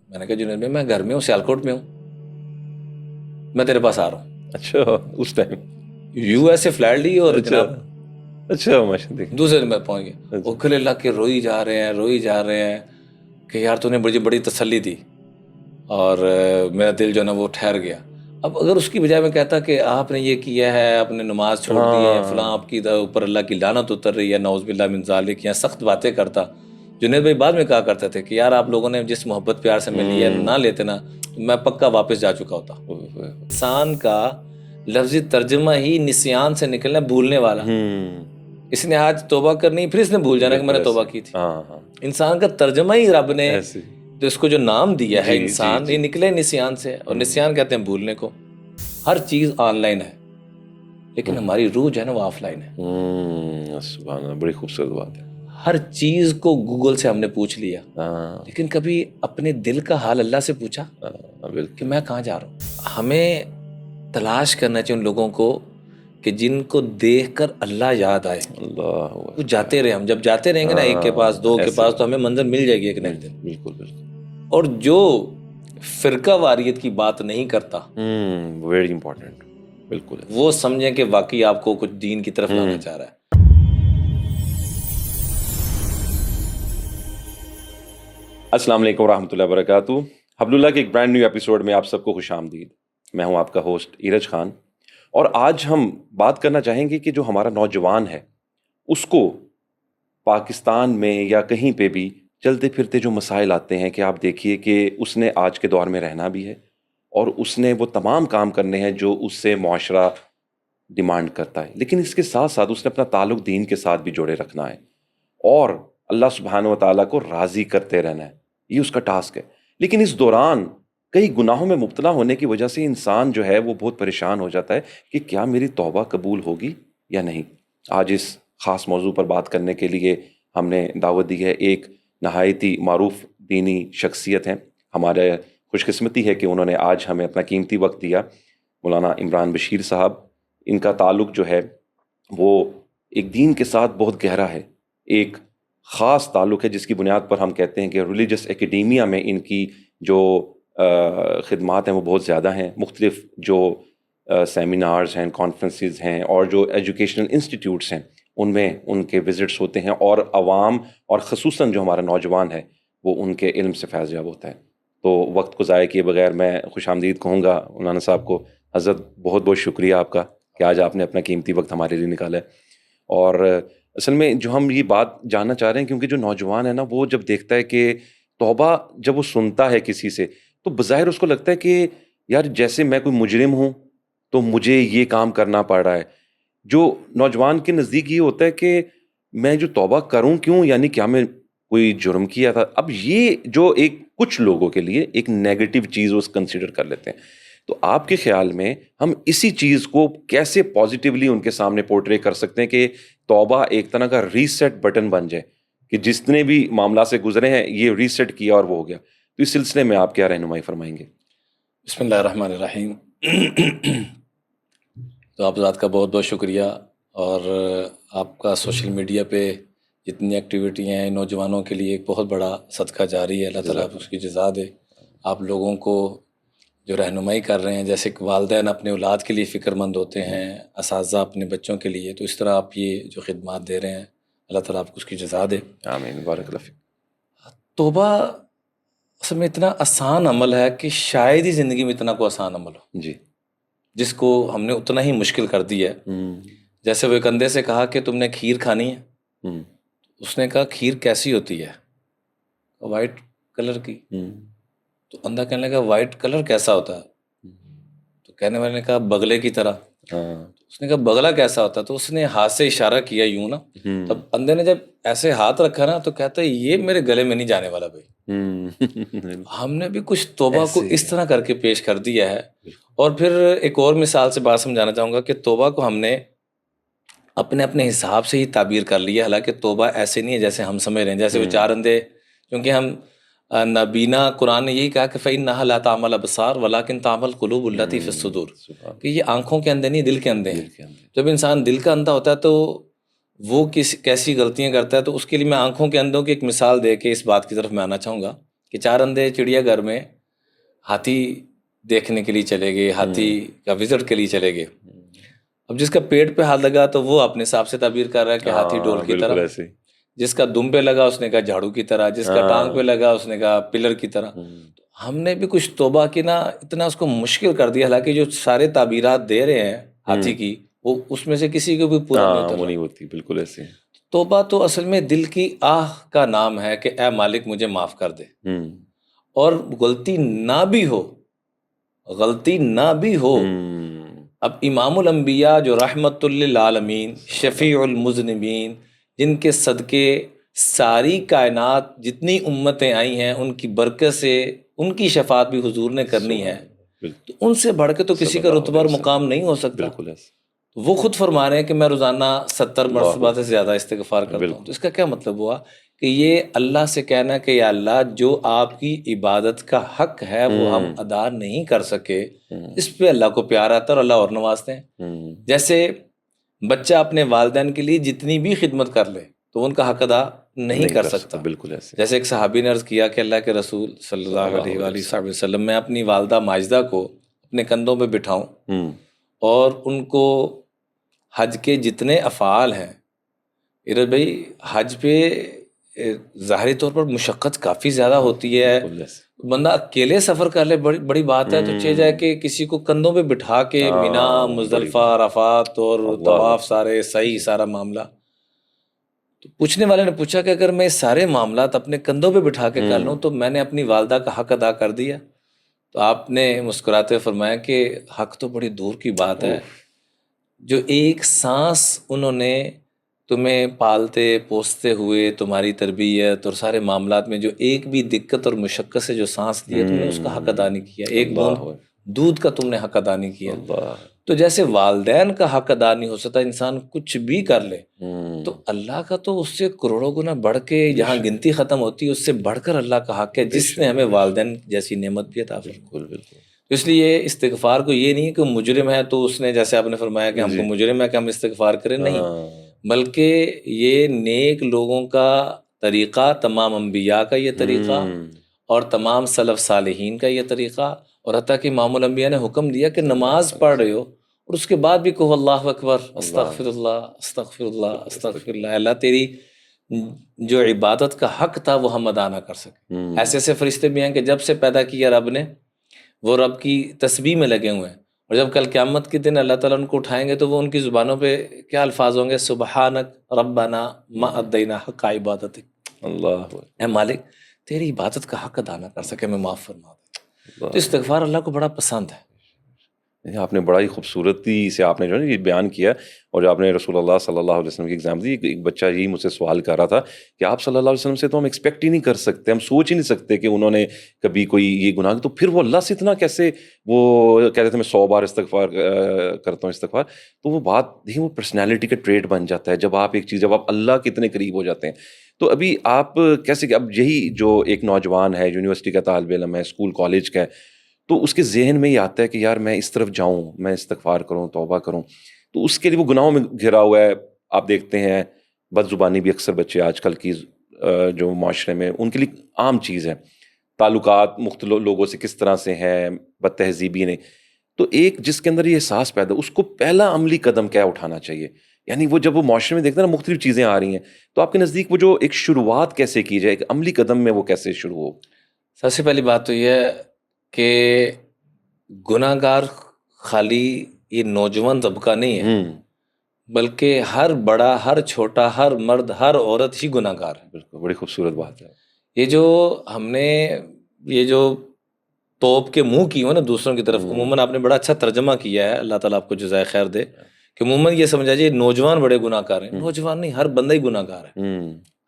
میں نے کہا جنید بھائی میں گھر میں ہوں، سیالکوٹ میں ہوں، میں تیرے پاس آ رہا ہوں. اچھا اس ٹائم یو ایس سے فلائٹ لی اور اچھا جناب اچھا ماشاء اللہ. دوسرے دن میں پہنچ گیا. اچھا. وہ کھلے اللہ کے روئی جا رہے ہیں کہ یار تو نے بڑی بڑی تسلی دی اور میرا دل جو ہے نا وہ ٹھہر گیا. اب اگر اس کی بجائے میں کہتا کہ آپ نے یہ کیا ہے، آپ نے نماز چھوڑ دی ہے، فلاں آپ کی اوپر اللہ کی لعنت اتر رہی ہے، نعوذ باللہ من ذالک، یا سخت باتیں کرتا. جنید بھائی بعد میں کہا کرتے تھے کہ یار آپ لوگوں نے جس محبت پیار سے میں لیا نہ لیتے نا، میں پکا واپس جا چکا ہوتا. انسان کا لفظی ترجمہ ہی نسیان سے نکلنا، بھولنے والا. اس نے آج توبہ کرنی پھر اس نے بھول جانا کہ میں نے توبہ کی تھی. انسان کا ترجمہ ہی رب نے تو اس کو جو نام دیا ہے انسان، یہ نکلے نسیان سے، اور نسیان کہتے ہیں بھولنے کو. ہر چیز آن لائن ہے لیکن ہماری روح جو ہے نا وہ آف لائن ہے. سبحان اللہ، بڑی خوبصورت بات ہے. ہر چیز کو گوگل سے ہم نے پوچھ لیا لیکن کبھی اپنے دل کا حال اللہ سے پوچھا کہ میں کہاں جا رہا ہوں. ہمیں تلاش کرنا چاہیے ان لوگوں کو کہ جن کو دیکھ کر اللہ یاد آئے. اللہ وہ جاتے رہے، ہم جب جاتے رہیں گے نا ایک کے پاس دو کے پاس تو ہمیں منظر مل جائے گی ایک نہ ایک دن. بالکل بالکل. اور جو فرقہ واریت کی بات نہیں کرتا، ویری امپورٹنٹ، بالکل، وہ سمجھیں کہ واقعی آپ کو کچھ دین کی طرف لانا چاہ رہا ہے. السلام علیکم ورحمۃ اللہ وبرکاتہ. حبل اللہ کے ایک برانڈ نیو ایپیسوڈ میں آپ سب کو خوش آمدید. میں ہوں آپ کا ہوسٹ ایرج خان، اور آج ہم بات کرنا چاہیں گے کہ جو ہمارا نوجوان ہے اس کو پاکستان میں یا کہیں پہ بھی چلتے پھرتے جو مسائل آتے ہیں کہ آپ دیکھیے کہ اس نے آج کے دور میں رہنا بھی ہے اور اس نے وہ تمام کام کرنے ہیں جو اس سے معاشرہ ڈیمانڈ کرتا ہے، لیکن اس کے ساتھ ساتھ اس نے اپنا تعلق دین کے ساتھ بھی جوڑے رکھنا ہے اور اللہ سبحانہ و تعالیٰ کو راضی کرتے رہنا ہے. یہ اس کا ٹاسک ہے. لیکن اس دوران کئی گناہوں میں مبتلا ہونے کی وجہ سے انسان جو ہے وہ بہت پریشان ہو جاتا ہے کہ کیا میری توبہ قبول ہوگی یا نہیں. آج اس خاص موضوع پر بات کرنے کے لیے ہم نے دعوت دی ہے. ایک نہایت ہی معروف دینی شخصیت ہیں، ہمارے خوش قسمتی ہے کہ انہوں نے آج ہمیں اپنا قیمتی وقت دیا. مولانا عمران بشیر صاحب، ان کا تعلق جو ہے وہ ایک دین کے ساتھ بہت گہرا ہے، ایک خاص تعلق ہے جس کی بنیاد پر ہم کہتے ہیں کہ ریلیجس اکیڈیمیا میں ان کی جو خدمات ہیں وہ بہت زیادہ ہیں. مختلف جو سیمینارز ہیں، کانفرنسز ہیں اور جو ایجوکیشنل انسٹیٹیوٹس ہیں ان میں ان کے وزٹس ہوتے ہیں، اور عوام اور خصوصاً جو ہمارا نوجوان ہے وہ ان کے علم سے فیض یاب ہوتا ہے. تو وقت کو ضائع کیے بغیر میں خوش آمدید کہوں گا مولانا صاحب کو. حضرت بہت بہت شکریہ آپ کا کہ آج آپ نے اپنا قیمتی وقت ہمارے لیے نکالا ہے. اور اصل میں جو ہم یہ بات جاننا چاہ رہے ہیں، کیونکہ جو نوجوان ہے نا وہ جب دیکھتا ہے کہ توبہ جب وہ سنتا ہے کسی سے تو بظاہر اس کو لگتا ہے کہ یار جیسے میں کوئی مجرم ہوں تو مجھے یہ کام کرنا پڑ رہا ہے. جو نوجوان کے نزدیک یہ ہوتا ہے کہ میں جو توبہ کروں کیوں، یعنی کیا میں کوئی جرم کیا تھا. اب یہ جو ایک کچھ لوگوں کے لیے ایک نیگیٹو چیز وہ کنسیڈر کر لیتے ہیں. تو آپ کے خیال میں ہم اسی چیز کو کیسے پازیٹیولی ان کے سامنے پورٹرے کر سکتے ہیں کہ توبہ ایک طرح کا ریسیٹ بٹن بن جائے کہ جتنے بھی معاملات سے گزرے ہیں یہ ریسیٹ کیا اور وہ ہو گیا. تو اس سلسلے میں آپ کیا رہنمائی فرمائیں گے؟ بسم اللہ الرحمن الرحیم. تو آپ ذات کا بہت بہت شکریہ، اور آپ کا سوشل میڈیا پہ جتنی ایکٹیویٹی ہیں نوجوانوں کے لیے ایک بہت بڑا صدقہ جاری ہے. اللہ تعالیٰ اس کی جزا دے. آپ لوگوں کو جو رہنمائی کر رہے ہیں، جیسے کہ والدین اپنے اولاد کے لیے فکر مند ہوتے ہیں، اساتذہ اپنے بچوں کے لیے، تو اس طرح آپ یہ جو خدمات دے رہے ہیں اللہ تعالیٰ آپ کو اس کی جزا دے. آمین، بارک اللہ فیک. توبہ اصل میں اتنا آسان عمل ہے کہ شاید ہی زندگی میں اتنا کوئی آسان عمل ہو جی، جس کو ہم نے اتنا ہی مشکل کر دی ہے. جیسے وہ ایک اندھے سے کہا کہ تم نے کھیر کھانی ہے، اس نے کہا کھیر کیسی ہوتی ہے؟ وائٹ کلر کی. تو اندھا کہنے لگا وائٹ کلر کیسا ہوتا ہے؟ تو کہنے والے نے کہا بگلے کی طرح. اس نے کہا بگلا کیسا ہوتا ہے؟ تو اس نے ہاتھ سے اشارہ کیا یوں نا. تب اندھے نے جب ایسے ہاتھ رکھا نا تو کہتا ہے یہ میرے گلے میں نہیں جانے والا بھائی. ہم نے بھی کچھ توبہ کو اس طرح کر کے پیش کر دیا ہے. اور پھر ایک اور مثال سے بات سمجھانا چاہوں گا کہ توبہ کو ہم نے اپنے حساب سے ہی تعبیر کر لیا. حالانکہ توبہ ایسے نہیں ہے جیسے ہم سمجھ رہے ہیں. جیسے وہ چار اندھے، کیونکہ ہم نابینا، قرآن نے یہی کہا کہ فَإِنَّهَا لَا تَعْمَى الْأَبْصَارُ وَلَكِنْ تَعْمَى الْقُلُوبُ الَّتِي فِي الصُّدُورِ، کہ یہ آنکھوں کے اندھے نہیں، دل کے اندھے ہیں. جب انسان دل کا اندھا ہوتا ہے تو وہ کیسی غلطیاں کرتا ہے. تو اس کے لیے میں آنکھوں کے اندھوں کی ایک مثال دے کے اس بات کی طرف میں آنا چاہوں گا کہ 4 اندھے چڑیا گھر میں ہاتھی دیکھنے کے لیے چلے گئے, ہاتھی کا وزٹ کے لیے چلے گئے. اب جس کا پیٹ پہ ہاتھ لگا تو وہ اپنے حساب سے تعبیر کر رہا ہے کہ ہاتھی ڈول کی طرح, جس کا دم پہ لگا اس نے کہا جھاڑو کی طرح, جس کا ٹانگ پہ لگا اس نے کہا پلر کی طرح. ہم نے بھی کچھ توبہ کی نا, اتنا اس کو مشکل کر دیا, حالانکہ جو سارے تعبیرات دے رہے ہیں ہاتھی کی وہ اس میں سے کسی کو بھی پورا نہیں ہوتی. بالکل ایسے. توبہ تو اصل میں دل کی آہ کا نام ہے کہ اے مالک مجھے معاف کر دے, اور غلطی نہ بھی ہو, غلطی نہ بھی ہو. اب امام الانبیاء جو رحمت للعالمین, شفیع المذنبین, جن کے صدقے ساری کائنات جتنی امتیں آئی ہیں ان کی برکت سے ان کی شفاعت بھی حضور نے کرنی ہے, تو ان سے بڑھ کے تو کسی کا رتبہ اور مقام نہیں ہو سکتا. وہ خود فرما رہے ہیں کہ میں روزانہ 70 مرتبہ سے زیادہ استغفار کرتا ہوں. تو اس کا کیا مطلب ہوا کہ یہ اللہ سے کہنا کہ یا اللہ جو آپ کی عبادت کا حق ہے وہ ہم ادا نہیں کر سکے, اس پہ اللہ کو پیار آتا ہے اور اللہ اور نوازتے ہیں. جیسے بچہ اپنے والدین کے لیے جتنی بھی خدمت کر لے تو ان کا حق ادا نہیں کر سکتا. بالکل ایسے. جیسے ایک صحابی نے عرض کیا کہ اللہ کے رسول صلی اللہ علیہ وآلہ وسلم, میں اپنی والدہ ماجدہ کو اپنے کندھوں پہ بٹھاؤں اور ان کو حج کے جتنے افعال ہیں, ارد بھائی حج پہ ظاہری طور پر مشقت کافی زیادہ ہوتی ہے, بندہ اکیلے سفر کر لے بڑی بات ہے, تو چاہے جائے کہ کسی کو کندھوں پہ بٹھا کے مینا, مزدلفہ, عرفات اور طواف سارے صحیح سارا معاملہ. تو پوچھنے والے نے پوچھا کہ اگر میں سارے معاملات اپنے کندھوں پہ بٹھا کے کر لوں تو میں نے اپنی والدہ کا حق ادا کر دیا. تو آپ نے مسکراتے فرمایا کہ حق تو بڑی دور کی بات ہے, جو ایک سانس انہوں نے تمہیں پالتے پوستے ہوئے تمہاری تربیت اور سارے معاملات میں جو ایک بھی دقت اور مشقت سے جو سانس لیا تم نے اس کا حق ادا نہیں کیا, ایک بوند دودھ کا تم نے حق ادا نہیں کیا. تو جیسے والدین کا حق ادا نہیں ہو سکتا, انسان کچھ بھی کر لے, تو اللہ کا تو اس سے کروڑوں گنا بڑھ کے جہاں گنتی ختم ہوتی ہے اس سے بڑھ کر اللہ کا حق ہے, جس نے ہمیں والدین جیسی نعمت بھی عطا فرمائی. تو اس لیے استغفار کو یہ نہیں کہ مجرم ہے تو اس نے, جیسے آپ نے فرمایا کہ ہم کو مجرم ہے کہ ہم استغفار کریں, نہیں, بلکہ یہ نیک لوگوں کا طریقہ, تمام انبیاء کا یہ طریقہ اور تمام سلف صالحین کا یہ طریقہ, اور حتیٰ کہ امام الانبیاء نے حکم دیا کہ نماز پڑھ رہے ہو اور اس کے بعد بھی کہو اللہ اکبر, استغفر اللہ استغفر اللہ استغفر اللہ, اللہ تیری جو عبادت کا حق تھا وہ ہم ادا نہ کر سکے. ایسے ایسے فرشتے بھی ہیں کہ جب سے پیدا کیا رب نے وہ رب کی تسبیح میں لگے ہوئے ہیں, اور جب کل قیامت کے دن اللہ تعالیٰ ان کو اٹھائیں گے تو وہ ان کی زبانوں پہ کیا الفاظ ہوں گے, سبحانک ربنا ما ادینا حق عبادتک, اللہ اے مالک تیری عبادت کا حق ادا نہ کر سکے, میں معاف فرما دے. تو استغفار اللہ کو بڑا پسند ہے. آپ نے بڑا ہی خوبصورتی سے آپ نے جو ہے یہ بیان کیا, اور جو آپ نے رسول اللہ صلی اللہ علیہ وسلم کی ایگزامپل دی. ایک بچہ یہی مجھ سے سوال کر رہا تھا کہ آپ صلی اللہ علیہ وسلم سے تو ہم ایکسپیکٹ ہی نہیں کر سکتے, ہم سوچ ہی نہیں سکتے کہ انہوں نے کبھی کوئی یہ گناہ, تو پھر وہ اللہ سے اتنا کیسے, وہ کہہ رہے تھے میں 100 بار استغفار کرتا ہوں استغفار. تو وہ بات دیکھیں, وہ پرسنالٹی کا ٹریٹ بن جاتا ہے جب آپ ایک چیز, جب آپ اللہ کے اتنے قریب ہو جاتے ہیں. تو ابھی آپ کیسے, کہ اب یہی جو ایک نوجوان ہے, یونیورسٹی کا طالب علم ہے, اسکول کالج کا ہے, تو اس کے ذہن میں یہ آتا ہے کہ یار میں اس طرف جاؤں, میں استغفار کروں, توبہ کروں, تو اس کے لیے وہ گناہوں میں گھرا ہوا ہے. آپ دیکھتے ہیں بد زبانی بھی اکثر بچے آج کل کی جو معاشرے میں ان کے لیے عام چیز ہے, تعلقات مختلف لوگوں سے کس طرح سے ہیں, بد تہذیبی نے. تو ایک جس کے اندر یہ احساس پیدا, اس کو پہلا عملی قدم کیا اٹھانا چاہیے؟ یعنی وہ جب وہ معاشرے میں دیکھتے ہیں نا مختلف چیزیں آ رہی ہیں, تو آپ کے نزدیک وہ جو ایک شروعات کیسے کی جائے, ایک عملی قدم میں وہ کیسے شروع ہو؟ سب سے پہلی بات تو یہ ہے کہ گناہ گار خالی یہ نوجوان طبقہ نہیں ہے, بلکہ ہر بڑا, ہر چھوٹا, ہر مرد, ہر عورت ہی گناہ گار ہے. بالکل, بڑی خوبصورت بات ہے. یہ جو ہم نے یہ جو توپ کے منہ کی ہو نا دوسروں کی طرف, عموماً آپ نے بڑا اچھا ترجمہ کیا ہے, اللہ تعالیٰ آپ کو جزائے خیر دے, کہ عموماً یہ سمجھا جائے نوجوان بڑے گناہ گار ہیں. نوجوان نہیں, ہر بندہ ہی گناہ گار ہے.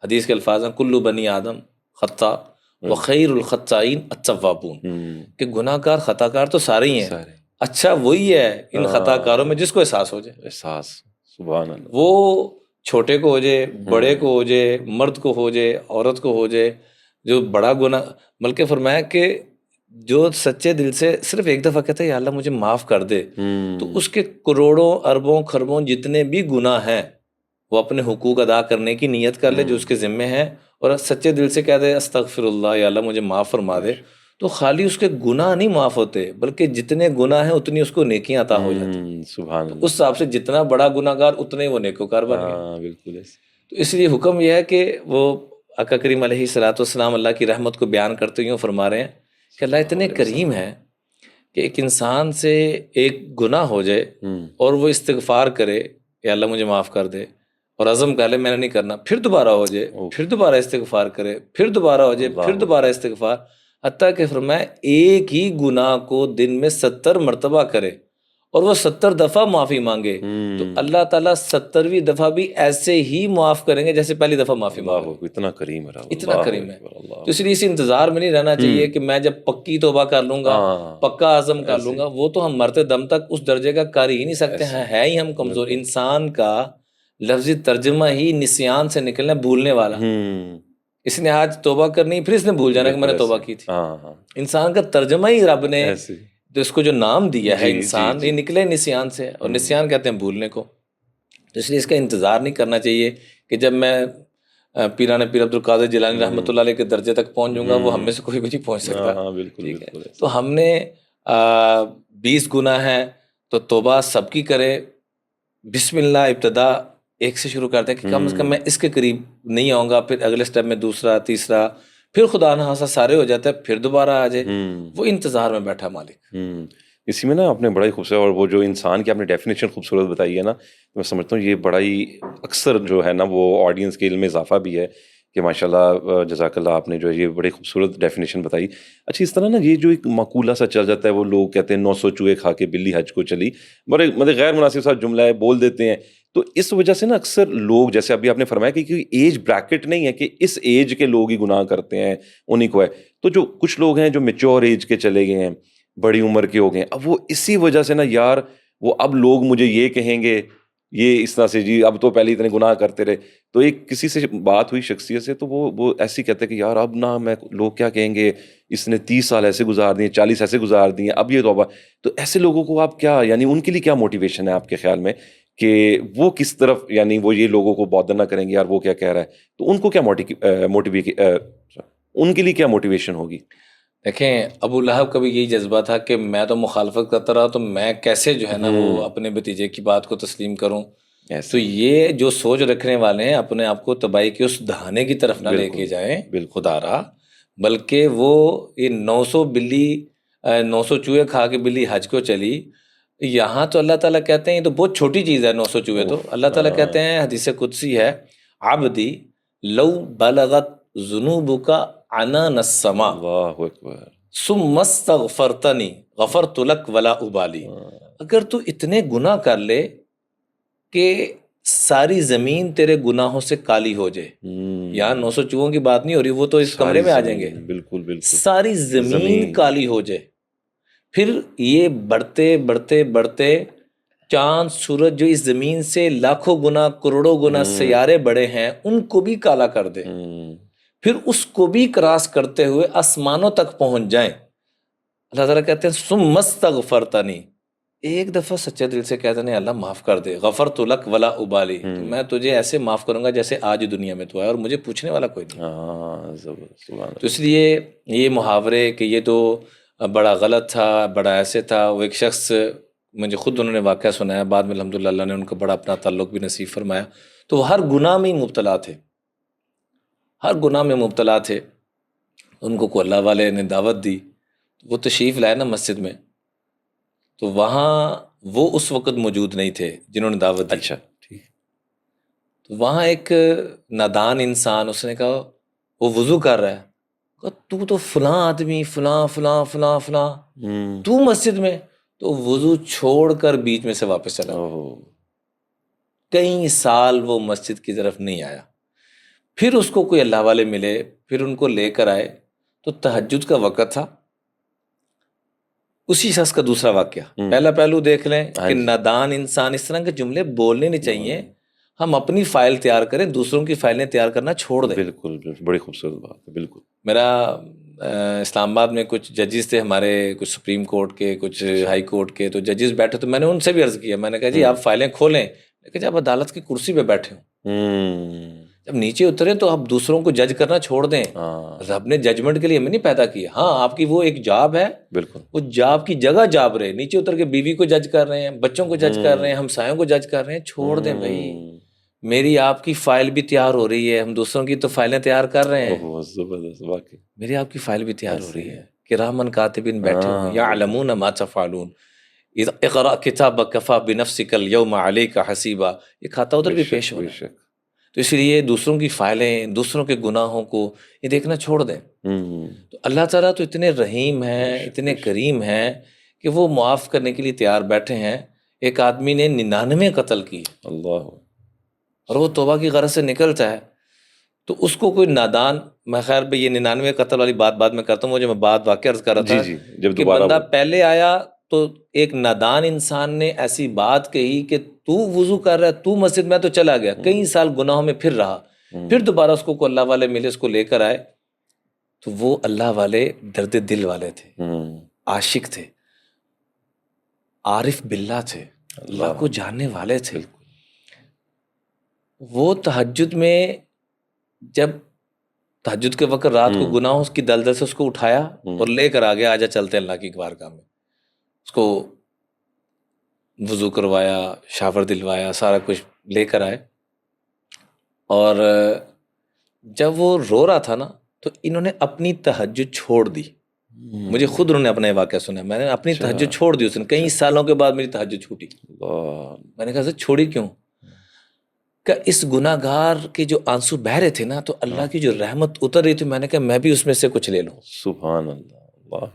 حدیث کے الفاظ ہیں کلو بنی آدم خطا وخیر الخطائین التوابون, کہ گناہ گار خطا کار تو سارے ہی ہیں, اچھا وہی ہے ان خطا کاروں میں جس کو احساس ہو جائے. احساس, سبحان اللہ. وہ چھوٹے کو ہو جائے, بڑے کو ہو جائے, مرد کو ہو جائے, عورت کو ہو جائے, جو بڑا گناہ, بلکہ فرمایا کہ جو سچے دل سے صرف ایک دفعہ کہتا ہے یا اللہ مجھے معاف کر دے, تو اس کے کروڑوں اربوں خربوں جتنے بھی گناہ ہیں وہ اپنے حقوق ادا کرنے کی نیت کر لے جو اس کے ذمے ہیں، اور سچے دل سے کہہ دے استغفر اللہ، یا اللہ مجھے معاف فرما دے، تو خالی اس کے گناہ نہیں معاف ہوتے بلکہ جتنے گناہ ہیں اتنی اس کو نیکیاں عطا ہو جاتی. سبحان تو اللہ. اس حساب سے جتنا بڑا گناہ گار اتنے وہ نیکوکار بن گئے. ہاں بالکل. تو اس لیے حکم یہ ہے کہ وہ آقا کریم علیہ الصلوۃ والسلام اللہ کی رحمت کو بیان کرتے ہوئے فرما رہے ہیں کہ اللہ اتنے کریم ہے کہ ایک انسان سے ایک گناہ ہو جائے اور وہ استغفار کرے کہ اللہ مجھے معاف کر دے، اور عزم کر لے میں نے نہیں کرنا، پھر دوبارہ ہو جائے، پھر دوبارہ استغفار کرے، پھر دوبارہ ہو جائے، پھر دوبارہ استغفار، حتیٰ کہ فرمایا ایک ہی گناہ کو دن میں 70 مرتبہ کرے اور وہ 70 دفعہ معافی مانگے، تو اللہ تعالیٰ 70ویں دفعہ بھی ایسے ہی معاف کریں گے جیسے پہلی دفعہ معافی مانگے. اتنا کریم ہے، اتنا کریم ہے. تو اس لیے اس انتظار میں نہیں رہنا چاہیے کہ میں جب پکی توبہ کر لوں گا، پکا عزم کر لوں گا. وہ تو ہم مرتے دم تک اس درجے کا کر ہی نہیں سکتے ہیں، ہے ہی ہم کمزور. انسان کا لفظی ترجمہ ہی نسیان سے نکلنا، بھولنے والا. اس نے آج توبہ کرنی پھر اس نے بھول جانا کہ میں نے توبہ کی تھی. انسان کا ترجمہ ہی رب نے تو اس کو جو نام دیا ہے انسان، یہ نکلے نسیان سے، اور نسیان کہتے ہیں بھولنے کو. تو اس لیے اس کا انتظار نہیں کرنا چاہیے کہ جب میں پیران پیر عبد القادر جیلانی رحمۃ اللہ علیہ کے درجے تک پہنچ جوں گا، وہ ہم میں سے کوئی بھی نہیں پہنچ سکتا. ٹھیک ہے، تو ہم نے 20 گناہ ہیں تو توبہ سب کی کرے. بسم اللہ ابتدا ایک سے شروع کرتے ہیں کہ کم از کم میں اس کے قریب نہیں آؤں گا، پھر اگلے سٹیپ میں دوسرا، تیسرا، پھر خدا نہ خاصا سارے ہو جاتا ہے، پھر دوبارہ آ جائے. وہ انتظار میں بیٹھا مالک. اسی میں نا آپ نے بڑا ہی خوبصورت، اور وہ جو انسان کی آپ نے ڈیفینیشن خوبصورت بتائی ہے نا، میں سمجھتا ہوں یہ بڑا ہی اکثر جو ہے نا وہ آڈینس کے علم میں اضافہ بھی ہے کہ ماشاء اللہ جزاک اللہ، آپ نے جو ہے یہ بڑی خوبصورت ڈیفینیشن بتائی. اچھا، اس طرح نا یہ جو ایک مقولہ سا چل جاتا ہے، وہ لوگ کہتے ہیں 900 چوہے کھا کے بلی حج کو چلی، بڑے مطلب غیر مناسب سا جملہ ہے، بول دیتے ہیں. تو اس وجہ سے نا اکثر لوگ، جیسے ابھی آپ نے فرمایا کہ کوئی ایج بریکٹ نہیں ہے کہ اس ایج کے لوگ ہی گناہ کرتے ہیں، انہیں کو ہے. تو جو کچھ لوگ ہیں جو میچور ایج کے چلے گئے ہیں، بڑی عمر کے ہو گئے ہیں، اب وہ اسی وجہ سے نا یار وہ اب لوگ مجھے یہ کہیں گے، یہ اس طرح سے جی اب تو پہلے اتنے گناہ کرتے رہے. تو ایک کسی سے بات ہوئی شخصیت سے، تو وہ ایسی کہتے ہیں کہ یار اب نہ میں لوگ کیا کہیں گے، اس نے 30 سال ایسے گزار دیے، 40 ایسے گزار دیے، اب یہ توبہ. تو ایسے لوگوں کو آپ کیا، یعنی ان کے لیے کیا موٹیویشن ہے آپ کے خیال میں کہ وہ کس طرف، یعنی وہ یہ لوگوں کو بادر نہ کریں گے یار وہ کیا کہہ رہا ہے، تو ان کو کیا ان کے لیے کیا موٹیویشن ہوگی؟ دیکھیں، ابو لہب کا بھی یہی جذبہ تھا کہ میں تو مخالفت کرتا رہا، تو میں کیسے جو ہے نا وہ اپنے بھتیجے کی بات کو تسلیم کروں. تو یہ جو سوچ رکھنے والے ہیں اپنے آپ کو تباہی کے اس دہانے کی طرف نہ لے کے جائیں خدا را، بلکہ وہ یہ 900 چوہے کھا کے بلی حج کو چلی. یہاں تو اللہ تعالیٰ کہتے ہیں یہ تو بہت چھوٹی چیز ہے 900 چوہے. تو اللہ تعالیٰ کہتے ہیں، حدیث قدسی ہے، عبدی لو بلغت ذنوبک عنان السماء اللہ اکبر ثم استغفرتنی غفرت لک ولا ابالی. اگر تو اتنے گناہ کر لے کہ ساری زمین تیرے گناہوں سے کالی ہو جائے، یہاں 900 چوہوں کی بات نہیں ہو رہی، وہ تو اس کمرے میں آ جائیں گے، بالکل بالکل، ساری زمین کالی ہو جائے، پھر یہ بڑھتے بڑھتے بڑھتے چاند سورج جو اس زمین سے لاکھوں گنا کروڑوں گنا سیارے بڑے ہیں ان کو بھی کالا کر دے، پھر اس کو بھی کراس کرتے ہوئے آسمانوں تک پہنچ جائیں. اللہ تعالیٰ کہتے ہیں ثم استغفرتنی، ایک دفعہ سچے دل سے کہتے ہیں اللہ معاف کر دے، غفرت لک ولا ابالی، میں تجھے ایسے معاف کروں گا جیسے آج دنیا میں تو ہے اور مجھے پوچھنے والا کوئی نہیں. تو اس لیے یہ محاورے کہ یہ تو بڑا غلط تھا، بڑا ایسے تھا، وہ ایک شخص مجھے خود انہوں نے واقعہ سنایا، بعد میں الحمدللہ اللہ نے ان کو بڑا اپنا تعلق بھی نصیب فرمایا. تو وہ ہر گناہ میں ہی مبتلا تھے، ہر گناہ میں مبتلا تھے. ان کو اللہ والے نے دعوت دی، وہ تشریف لائے نا مسجد میں، تو وہاں وہ اس وقت موجود نہیں تھے جنہوں نے دعوت دی. اچھا ٹھیک. تو وہاں ایک نادان انسان، اس نے کہا، وہ وضو کر رہا ہے، کہا تو فلاں آدمی فلاں فلاں فلاں فلاں تو مسجد میں، تو وضو چھوڑ کر بیچ میں سے واپس چلا. کئی سال وہ مسجد کی طرف نہیں آیا. پھر اس کو کوئی اللہ والے ملے، پھر ان کو لے کر آئے، تو تہجد کا وقت تھا. اسی شخص کا دوسرا واقعہ، پہلا پہلو دیکھ لیں کہ نادان انسان، اس طرح کے جملے بولنے نہیں چاہیے. ہم اپنی فائل تیار کریں، دوسروں کی فائلیں تیار کرنا چھوڑ دیں. بالکل، بڑی خوبصورت بات ہے. بالکل. میرا اسلام آباد میں کچھ ججز تھے ہمارے، کچھ سپریم کورٹ کے، کچھ ہائی کورٹ کے، تو ججز بیٹھے، تو میں نے ان سے بھی عرض کیا، میں نے کہا جی آپ فائلیں کھولیں، لیکن جب عدالت کی کرسی پہ بیٹھے ہوں جب نیچے اترے تو آپ دوسروں کو جج کرنا چھوڑ دیں. رب نے ججمنٹ کے لیے ہمیں نہیں پیدا کیا. ہاں آپ کی وہ ایک جاب ہے, بالکل وہ جاب کی جگہ جاب رہے. نیچے اتر کے بیوی کو جج کر رہے ہیں, بچوں کو جج کر رہے ہیں, ہمسایوں کو جج کر رہے ہیں. چھوڑ دیں بھائی, میری آپ کی فائل بھی تیار ہو رہی ہے, ہم دوسروں کی تو فائلیں تیار کر رہے ہیں. زبردست واقعی. میری آپ کی فائل بھی تیار ہو رہی ہے, کرامن کاتبین بیٹھے ہوئے ہیں, یعلمون ما تفعلون. اقرأ کتابک کفی بنفسک اليوم علیک حسیبا. یہ کھاتا ادھر بھی پیش ہو رہا ہے. تو اس لیے دوسروں کی فائلیں, دوسروں کے گناہوں کو یہ دیکھنا چھوڑ دیں. تو اللہ تعالیٰ تو اتنے رحیم ہیں, اتنے کریم ہیں کہ وہ معاف کرنے کے لیے تیار بیٹھے ہیں. ایک آدمی نے 99 قتل کی اللہ, اور وہ توبہ کی غرض سے نکلتا ہے, تو اس کو کوئی نادان, میں خیر بھئی یہ 99 قتل والی بات بعد میں کرتا ہوں. وہ جو میں بات واقعہ عرض کر رہا تھا جب کہ بندہ پہلے آیا تو ایک نادان انسان نے ایسی بات کہی کہ تو وضو کر رہا ہے, تو مسجد میں, تو چلا گیا کئی سال گناہوں میں پھر رہا. پھر دوبارہ اس کو اللہ والے ملے, اس کو لے کر آئے, تو وہ اللہ والے درد دل والے تھے, عاشق تھے, عارف باللہ تھے, اللہ کو جاننے والے تھے. وہ تہجد میں جب تہجد کے وقت رات کو گناہوں کی دلدل سے اس کو اٹھایا اور لے کر آ گیا, آجا چلتے ہیں اللہ کی بارگاہ میں. اس کو وضو کروایا, شاور دلوایا, سارا کچھ لے کر آئے. اور جب وہ رو رہا تھا نا, تو انہوں نے اپنی تہجد چھوڑ دی. مجھے خود انہوں نے اپنا واقعہ سنا, میں نے اپنی تہجد چھوڑ دی. اس نے کئی سالوں کے بعد میری تہجد چھوٹی. میں نے کہا سر چھوڑی کیوں؟ کہ اس گناہ گار کے جو آنسو بہ رہے تھے نا, تو اللہ کی جو رحمت اتر رہی تھی, میں نے کہا میں بھی اس میں سے کچھ لے لوں. سبحان اللہ.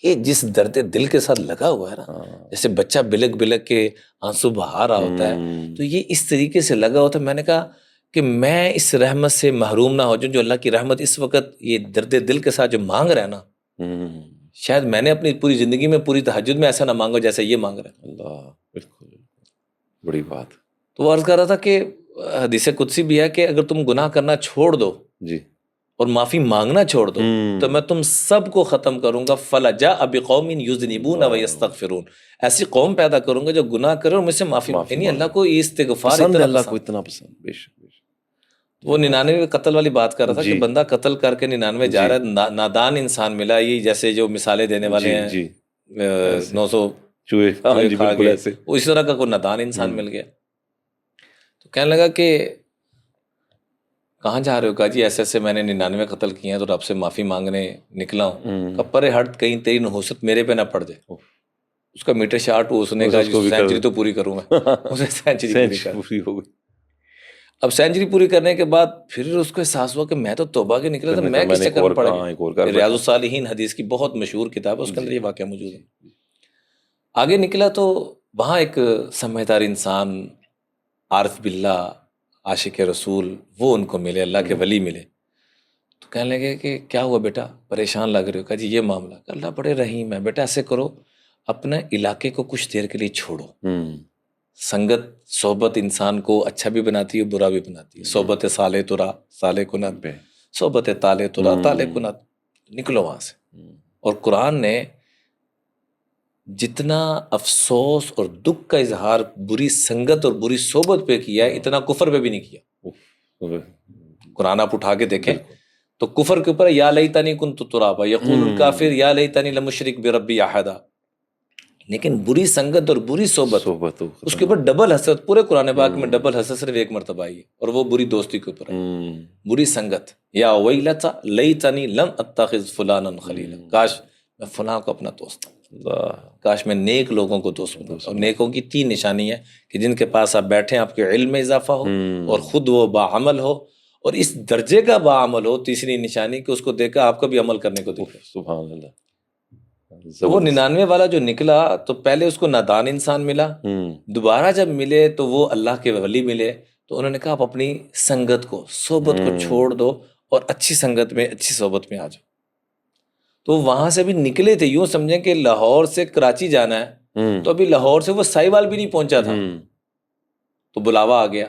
یہ جس درد دل کے ساتھ لگا ہوا ہے نا, جیسے بچہ بلک بلک کے آنسو بہا رہا ہوتا ہے, تو یہ اس طریقے سے لگا ہوتا ہے. میں نے کہا کہ میں اس رحمت سے محروم نہ ہو جاؤں, جو اللہ کی رحمت اس وقت یہ درد دل کے ساتھ جو مانگ رہا ہے نا, شاید میں نے اپنی پوری زندگی میں پوری تہجد میں ایسا نہ مانگا جیسا یہ مانگ رہا ہے. اللہ, بالکل بڑی بات. تو وہ عرض کر رہا تھا کہ حدیث قدسی بھی ہے کہ اگر تم گناہ کرنا چھوڑ دو جی اور معافی مانگنا چھوڑ دو, تو میں تم سب کو ختم کروں گا. فَلَجَاءَ بِقَوْمٍ يُذْنِبُونَ وَيَسْتَغْفِرُونَ. ایسی قوم پیدا کروں گا جو گناہ کرے اور مجھ سے معافی, یعنی اللہ کو استغفار اتنا اللہ کو اتنا پسند. بے شک. وہ 99 قتل والی بات کر رہا تھا کہ بندہ قتل کر کے 99 جا رہا ہے, نادان انسان ملا. یہ جیسے جو مثالیں دینے والے ہیں 900 چوہے کھا گئے, وہ اس طرح کا کوئی نادان انسان مل گیا. تو کہنے لگا کہ کہاں جا رہے ہو؟ کہا جی ایسے ایسے میں نے 99 قتل کیے ہیں, تو رب سے معافی مانگنے نکلا ہوں. کپرے ہٹ, کہیں تیری نحوست میرے پہ نہ پڑ جائے. اس کا میٹر شارٹ ہو, اس نے کہا سینچری تو پوری کروں میں. اسے سینچری پوری ہو گئی. اب سینچری پوری کرنے کے بعد پھر اس کو احساس ہوا کہ میں تو توبہ کے نکلا تھا, میں کس چکر میں پڑ گیا. ریاض الصالحین حدیث کی بہت مشہور کتاب ہے, اس کے اندر یہ واقعہ موجود ہے. آگے نکلا تو وہاں ایک سمجھدار انسان, عارف باللہ, عاشق رسول, وہ ان کو ملے, اللہ کے ولی ملے. تو کہنے لگے کہ کیا ہوا بیٹا, پریشان لگ رہے ہو؟ کہا جی یہ معاملہ. کہ اللہ بڑے رحیم ہے بیٹا, ایسے کرو اپنے علاقے کو کچھ دیر کے لیے چھوڑو. سنگت صحبت انسان کو اچھا بھی بناتی ہے, برا بھی بناتی ہے. صحبت صالح ترا صالح کنت, صحبت طالح ترا طالح کنت. نکلو وہاں سے. اور قرآن نے جتنا افسوس اور دکھ کا اظہار بری سنگت اور بری صحبت پہ کیا ہے, اتنا کفر پہ بھی نہیں کیا. قرآن آپ اٹھا کے دیکھیں تو کفر کے اوپر یا لیتنی کنت ترابا یقول الکافر یا لیتنی لم اشرک بربی احدا. لیکن بری سنگت اور بری صحبت اس کے اوپر ڈبل حسرت, پورے قرآن پاک میں ڈبل حسرت صرف ایک مرتبہ آئی ہے, اور وہ بری دوستی کے اوپر ہے. بری سنگت, یا ویلتا لیتنی لم اتخذ فلانا خلیلا, کاش میں فلاں کو اپنا دوست, کاش میں نیک لوگوں کو دوست بناتا. اور نیکوں کی 3 نشانی ہے کہ جن کے پاس آپ بیٹھیں آپ کے علم میں اضافہ ہو, اور خود وہ باعمل ہو, اور اس درجے کا باعمل ہو. تیسری نشانی کہ اس کو دیکھا آپ کو بھی عمل کرنے کو دیکھا. سبحان اللہ. وہ 99 والا جو نکلا تو پہلے اس کو نادان انسان ملا, دوبارہ جب ملے تو وہ اللہ کے ولی ملے. تو انہوں نے کہا آپ اپنی سنگت کو, صحبت کو چھوڑ دو اور اچھی سنگت میں, اچھی صحبت میں آ جاؤ. تو وہاں سے بھی نکلے تھے, یوں سمجھیں کہ لاہور سے کراچی جانا ہے, تو ابھی لاہور سے وہ سائیوال بھی نہیں پہنچا تھا, تو بلاوا آ گیا.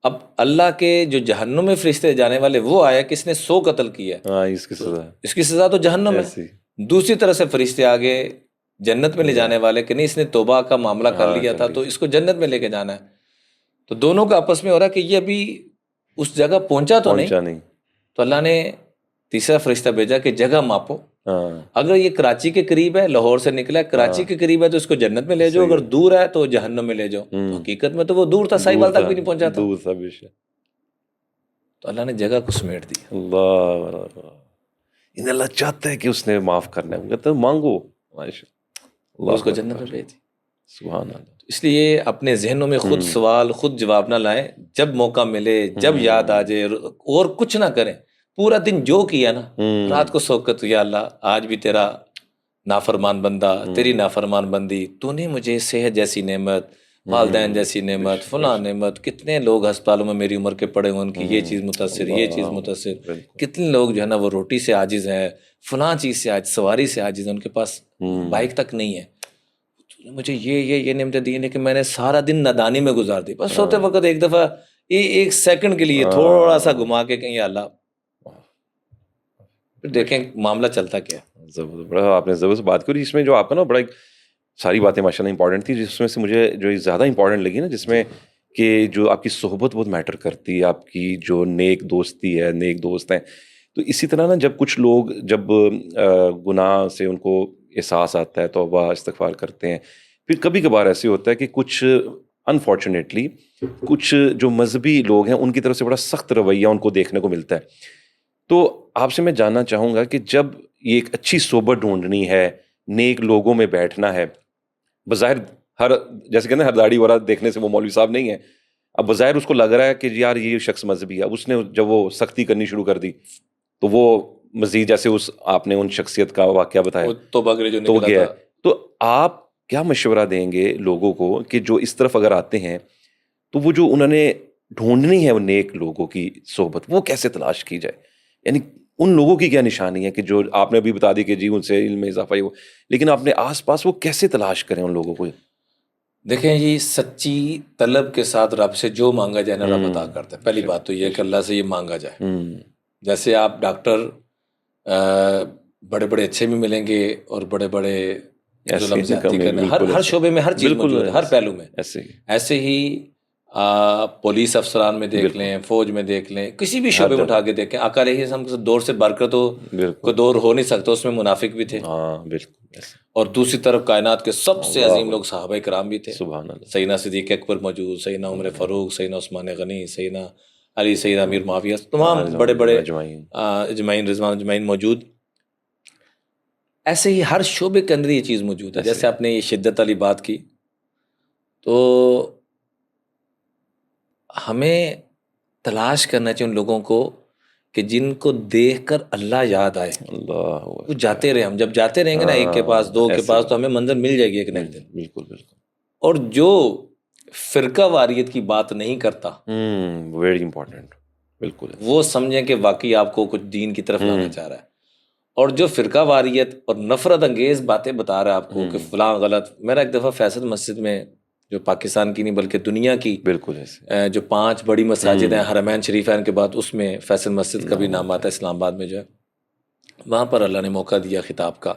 اب اللہ کے جو جہنم میں فرشتے جانے والے وہ آیا کس نے 100 قتل کیا ہے, اس کی سزا تو جہنم ہے. دوسری طرح سے فرشتے آگے جنت میں لے جانے والے کہ نہیں اس نے توبہ کا معاملہ کر لیا تھا تو اس کو جنت میں لے کے جانا ہے. تو دونوں کا آپس میں ہو رہا کہ یہ ابھی اس جگہ پہنچا تو نہیں، تو اللہ نے تیسرا فرشتہ بھیجا کہ جگہ ماپو، اگر یہ کراچی کے قریب ہے، لاہور سے نکلا ہے، کراچی کے قریب ہے تو اس کو جنت میں لے جاؤ، اگر دور ہے تو جہنم میں لے جاؤ۔ تو حقیقت میں تو وہ دور تھا، ساحل تک بھی نہیں پہنچا تھا، تو اللہ نے جگہ کو سمیٹ دی۔ اللہ چاہتا ہے کہ اس نے معاف کرنا ہے، تو مانگو، اس کو جنت میں بھیج دی۔ سبحان اللہ۔ اس لیے اپنے ذہنوں میں خود سوال خود جواب نہ لائیں، جب موقع ملے، جب یاد آ جائے، اور کچھ نہ کریں، پورا دن جو کیا نا، رات کو سو کر تو یا اللہ آج بھی تیرا نافرمان بندہ، تیری نافرمان بندی، تو نے مجھے صحت جیسی نعمت، والدین جیسی نعمت، فلاں نعمت، کتنے لوگ ہسپتالوں میں میری عمر کے پڑے ہوئے، ان کی یہ چیز متاثر، یہ چیز متاثر، کتنے لوگ جو ہے نا وہ روٹی سے عاجز ہیں، فلاں چیز سے عاجز، سواری سے عاجز ہیں، ان کے پاس بائک تک نہیں ہے، مجھے یہ نعمتیں دی، لیکن میں نے سارا دن نادانی میں گزار دی، بس سوتے وقت ایک دفعہ ایک سیکنڈ کے لیے تھوڑا سا گھما کے کہیں اللہ، پھر دیکھیں معاملہ چلتا کیا۔ بڑا آپ نے زبردست بات کری، اس میں جو آپ کا نا بڑا ساری باتیں ماشاء اللہ امپورٹنٹ تھی، جس میں سے مجھے جو زیادہ امپورٹنٹ لگی نا، جس میں کہ جو آپ کی صحبت بہت میٹر کرتی ہے، آپ کی جو نیک دوستی ہے، نیک دوست ہیں، تو اسی طرح نا جب کچھ لوگ جب گناہ سے ان کو احساس آتا ہے، توبہ استغفار کرتے ہیں، پھر کبھی کبھار ایسے ہوتا ہے کہ کچھ انفارچونیٹلی کچھ جو مذہبی لوگ ہیں ان کی طرف سے بڑا سخت رویہ ان کو دیکھنے کو ملتا ہے۔ تو آپ سے میں جاننا چاہوں گا کہ جب یہ ایک اچھی صحبت ڈھونڈنی ہے، نیک لوگوں میں بیٹھنا ہے، بظاہر جیسے کہتے ہیں ہر داڑھی والا دیکھنے سے وہ مولوی صاحب نہیں ہے، اب بظاہر اس کو لگ رہا ہے کہ یار یہ شخص مذہبی ہے، اب اس نے جب وہ سختی کرنی شروع کر دی تو وہ مزید جیسے آپ نے ان شخصیت کا واقعہ بتایا تو گیا، تو آپ کیا مشورہ دیں گے لوگوں کو کہ جو اس طرف اگر آتے ہیں تو وہ جو انہوں نے ڈھونڈنی ہے وہ نیک لوگوں کی صحبت، وہ کیسے تلاش کی جائے؟ یعنی ان لوگوں کی کیا نشانی ہے کہ جو آپ نے ابھی بتا دی کہ جی ان سے علم میں اضافہ ہو، لیکن اپنے آس پاس وہ کیسے تلاش کریں ان لوگوں کو؟ دیکھیں جی، سچی طلب کے ساتھ رب سے جو مانگا جائے نا رب عطا کرتا ہے۔ پہلی بات تو یہ کہ اللہ سے یہ مانگا جائے، جیسے آپ ڈاکٹر بڑے بڑے اچھے بھی ملیں گے اور بڑے بڑے ظلم زیادتی کرنے، ہر شعبے میں ہر چیز موجود ہے، ہر پہلو میں، ایسے ہی پولیس افسران میں دیکھ لیں، فوج میں دیکھ لیں، کسی بھی شعبے میں اٹھا کے دیکھیں، آقا علیہ السلام کے دور سے بڑھ کر تو کوئی دور ہو نہیں سکتا، اس میں منافق بھی تھے، اور دوسری طرف کائنات کے سب سے عظیم لوگ صحابہ کرام بھی تھے، سیدنا صدیق اکبر موجود، سیدنا عمر فاروق، سیدنا عثمان غنی، سیدنا علی، سیدنا امیر معاویہ، تمام بڑے بڑے اجمعین رضوان اجمعین موجود۔ ایسے ہی ہر شعبے کے اندر یہ چیز موجود ہے۔ جیسے آپ نے یہ شدت والی بات کی، تو ہمیں تلاش کرنا چاہیے ان لوگوں کو کہ جن کو دیکھ کر اللہ یاد آئے، وہ جاتے رہے، ہم جب جاتے رہیں گے نا ایک کے پاس، دو کے پاس، تو ہمیں منظر مل جائے گی ایک نہ ایک دن۔ بالکل بالکل۔ اور جو فرقہ واریت کی بات نہیں کرتا، ویری امپورٹنٹ، بالکل، وہ سمجھیں کہ واقعی آپ کو کچھ دین کی طرف لانا چاہ رہا ہے، اور جو فرقہ واریت اور نفرت انگیز باتیں بتا رہا ہے آپ کو کہ فلاں غلط۔ میرا ایک دفعہ فیصل مسجد میں، جو پاکستان کی نہیں بلکہ دنیا کی بالکل جو 5 بڑی مساجد ہیں حرمین شریفین کے بعد، اس میں فیصل مسجد کا بھی نام آتا ہے، اسلام آباد میں جو ہے، وہاں پر اللہ نے موقع دیا خطاب کا،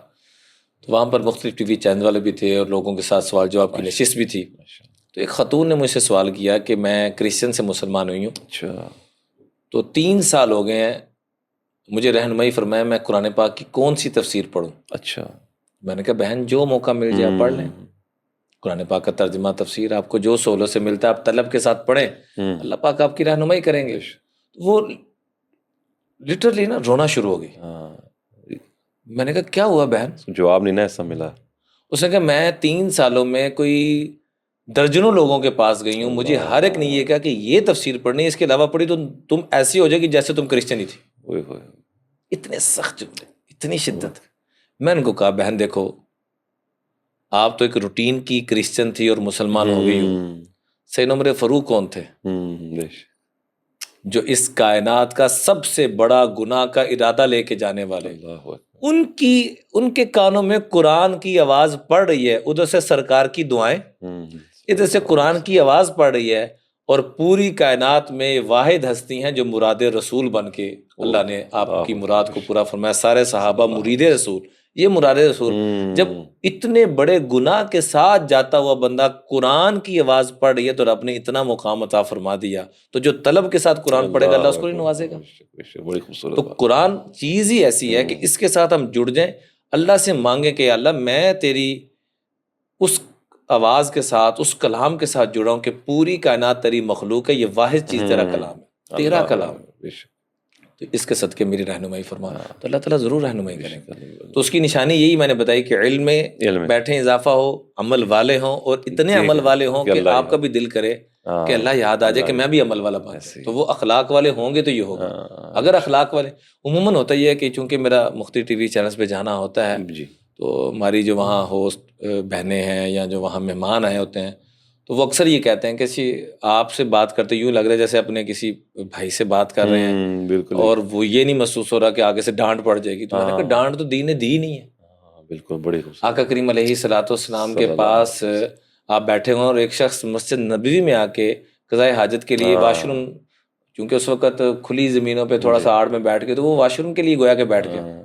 تو وہاں پر مختلف ٹی وی چینل والے بھی تھے اور لوگوں کے ساتھ سوال جواب کی نشست بھی تھی۔ تو ایک خاتون نے مجھ سے سوال کیا کہ میں کرسچن سے مسلمان ہوئی ہوں، تو 3 سال ہو گئے ہیں، مجھے رہنمائی فرمایا میں قرآن پاک کی کون سی تفسیر پڑھوں؟ اچھا، میں نے کہا بہن جو موقع مل جائے آپ پڑھ لیں، قرآن پاک کا ترجمہ تفسیر آپ کو جو سہولت سے ملتا ہے آپ طلب کے ساتھ پڑھیں، اللہ پاک آپ کی رہنمائی کریں گے۔ وہ لٹرلی نا رونا شروع ہو گئی۔ میں نے کہا کیا ہوا بہن؟ جواب نہیں نا ایسا ملا۔ اس نے کہا میں 3 سالوں میں کوئی درجنوں لوگوں کے پاس گئی ہوں، مجھے ہر ایک نے یہ کہا کہ یہ تفسیر پڑھنی، اس کے علاوہ پڑھی تو تم ایسی ہو جائے گی جیسے تم کرسچن ہی تھی۔ اتنے سخت جملے، اتنی شدت۔ میں ان کو کہا بہن دیکھو، آپ تو ایک روٹین کی کرسچن تھی اور مسلمان ہو گئی ہو، سیدنا عمر فاروق کون تھے؟ جو اس کائنات کا سب سے بڑا گناہ کا ارادہ لے کے جانے والے، ان کے کانوں میں قرآن کی آواز پڑ رہی ہے، ادھر سے سرکار کی دعائیں، ادھر سے قرآن کی آواز پڑ رہی ہے، اور پوری کائنات میں واحد ہستی ہیں جو مراد رسول بن کے اللہ نے آپ کی مراد کو پورا فرمایا۔ سارے صحابہ مرید رسول، یہ مراد رسول. جب اتنے بڑے گناہ کے ساتھ جاتا ہوا بندہ قرآن کی آواز پڑھ رہی ہے تو رب نے اتنا مقام عطا فرما دیا, تو جو طلب کے ساتھ قرآن پڑھے گا اللہ اس کو نہیں نوازے گا. بڑی خوبصورت تو قرآن چیز ہی ایسی ہے کہ اس کے ساتھ ہم جڑ جائیں, اللہ سے مانگیں کہ اللہ میں تیری اس آواز کے ساتھ, اس کلام کے ساتھ جڑا ہوں کہ پوری کائنات تیری مخلوق ہے, یہ واحد چیز تیرا کلام ہے, تیرا کلام ہے, تو اس کے صدقے میری رہنمائی فرما. تو اللہ تعالیٰ ضرور رہنمائی کریں گے. تو اس کی نشانی یہی میں نے بتائی کہ علم میں بیٹھیں, اضافہ ہو, عمل والے ہوں, اور اتنے عمل والے ہوں کہ آپ کا بھی دل کرے کہ اللہ یاد آ جائے کہ میں بھی عمل والا بن جاؤں. تو وہ اخلاق والے ہوں گے تو یہ ہوگا. اگر اخلاق والے, عموماً ہوتا یہ ہے کہ چونکہ میرا مختلف ٹی وی چینلز پہ جانا ہوتا ہے, تو ہماری جو وہاں ہوسٹ بہنیں ہیں یا جو وہاں مہمان آئے ہوتے ہیں, تو وہ اکثر یہ کہتے ہیں کہ آپ سے بات کرتے یوں لگ رہا ہے جیسے اپنے کسی بھائی سے بات کر رہے ہیں, بالکل, اور وہ یہ نہیں محسوس ہو رہا کہ آگے سے ڈانٹ پڑ جائے گی. تو میں نے کہا ڈانٹ تو دین نے دی نہیں ہے. بالکل, بڑی آقا کریم علیہ الصلوۃ والسلام کے پاس آپ بیٹھے ہوں اور ایک شخص مسجد نبوی میں آ کے قضائے حاجت کے لیے واش روم, چونکہ اس وقت کھلی زمینوں پہ تھوڑا سا آڑ میں بیٹھ کے, تو وہ واش روم کے لیے گویا کہ بیٹھ گیا,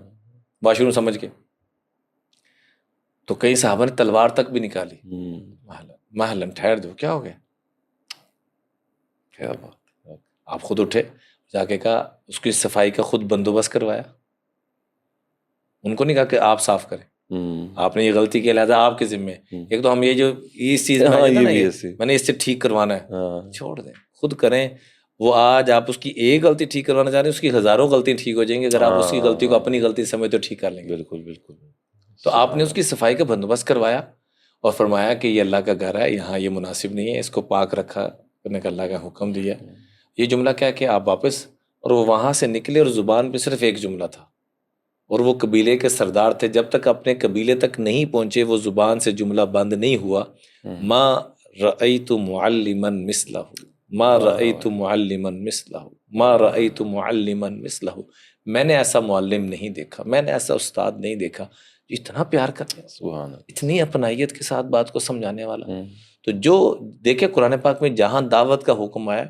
واش روم سمجھ کے. تو کئی صحابہ نے تلوار تک بھی نکالی, محلن ٹھہر دو, کیا ہو گیا, کیا بات. آپ خود اٹھے, جا کے کہا, اس کی صفائی کا خود بندوبست کروایا. ان کو نہیں کہا کہ آپ صاف کریں, آپ نے یہ غلطی کی لہٰذا آپ کے ذمے. ایک تو ہم یہ جو اس چیز میں نے اس سے ٹھیک کروانا ہے, چھوڑ دیں, خود کریں. وہ آج آپ اس کی ایک غلطی ٹھیک کروانا چاہ رہے ہیں, اس کی ہزاروں غلطیاں ٹھیک ہو جائیں گی اگر آپ اس کی غلطی کو اپنی غلطی سمجھ تو ٹھیک کر لیں گے. بالکل بالکل. تو آپ نے اس کی صفائی کا بندوبست کروایا اور فرمایا کہ یہ اللہ کا گھر ہے, یہاں یہ مناسب نہیں ہے, اس کو پاک رکھا کرنے کا اللہ کا حکم دیا. یہ جملہ کیا کہ آپ واپس, اور وہ وہاں سے نکلے اور زبان پہ صرف ایک جملہ تھا, اور وہ قبیلے کے سردار تھے. جب تک اپنے قبیلے تک نہیں پہنچے وہ زبان سے جملہ بند نہیں ہوا, ما رأیت معلما مثلہ, ما رأیت معلما مثلہ, ما رأیت معلما مثلہ. میں نے ایسا معلم نہیں دیکھا, میں نے ایسا استاد نہیں دیکھا اتنا پیار کرنے والا, اتنی اپنائیت کے ساتھ بات کو سمجھانے والا. تو جو دیکھے قرآن پاک میں جہاں دعوت کا حکم آیا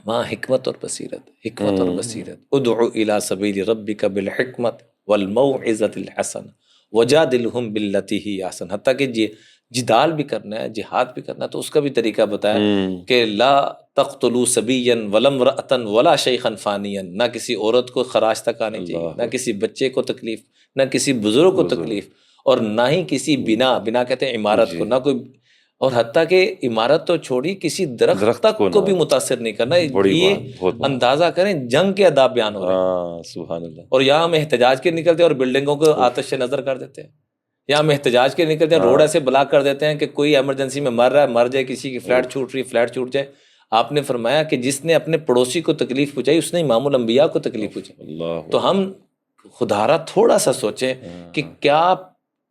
وہاں حکمت اور بصیرت, حکمت اور بصیرت. ادعو الی سبیل ربک بالحکمت والموعظۃ الحسنہ وجادلہم باللتی ہی احسن. حتیٰ کہ جدال بھی کرنا ہے, جہاد بھی کرنا ہے, تو اس کا بھی طریقہ بتایا کہ لا تقتلوا صبیا ولا امرأۃ ولا شیخا فانیا. نہ کسی عورت کو خراج تک آنی چاہیے, نہ کسی بچے کو تکلیف, نہ کسی بزرگ کو تکلیف, اور نہ ہی کسی بنا کہتے ہیں عمارت کو, نہ کوئی, اور حتیٰ کہ عمارت تو چھوڑی کسی درخت تک کو بھی متاثر نہیں کرنا. یہ اندازہ کریں جنگ کے آداب بیان ہو رہے ہیں, سبحان اللہ. اور یہاں ہم احتجاج کے نکلتے ہیں اور بلڈنگوں کو آتش نظر کر دیتے ہیں, یہاں ہم احتجاج کے نکلتے ہیں, روڈ ایسے بلاک کر دیتے ہیں کہ کوئی ایمرجنسی میں مر رہا ہے مر جائے, کسی کی فلیٹ چھوٹ رہی فلیٹ چھوٹ جائے. آپ نے فرمایا کہ جس نے اپنے پڑوسی کو تکلیف پہنچائی اس نے امام الانبیاء کو تکلیف پہنچائی. تو ہم خدارہ تھوڑا سا سوچیں کہ کیا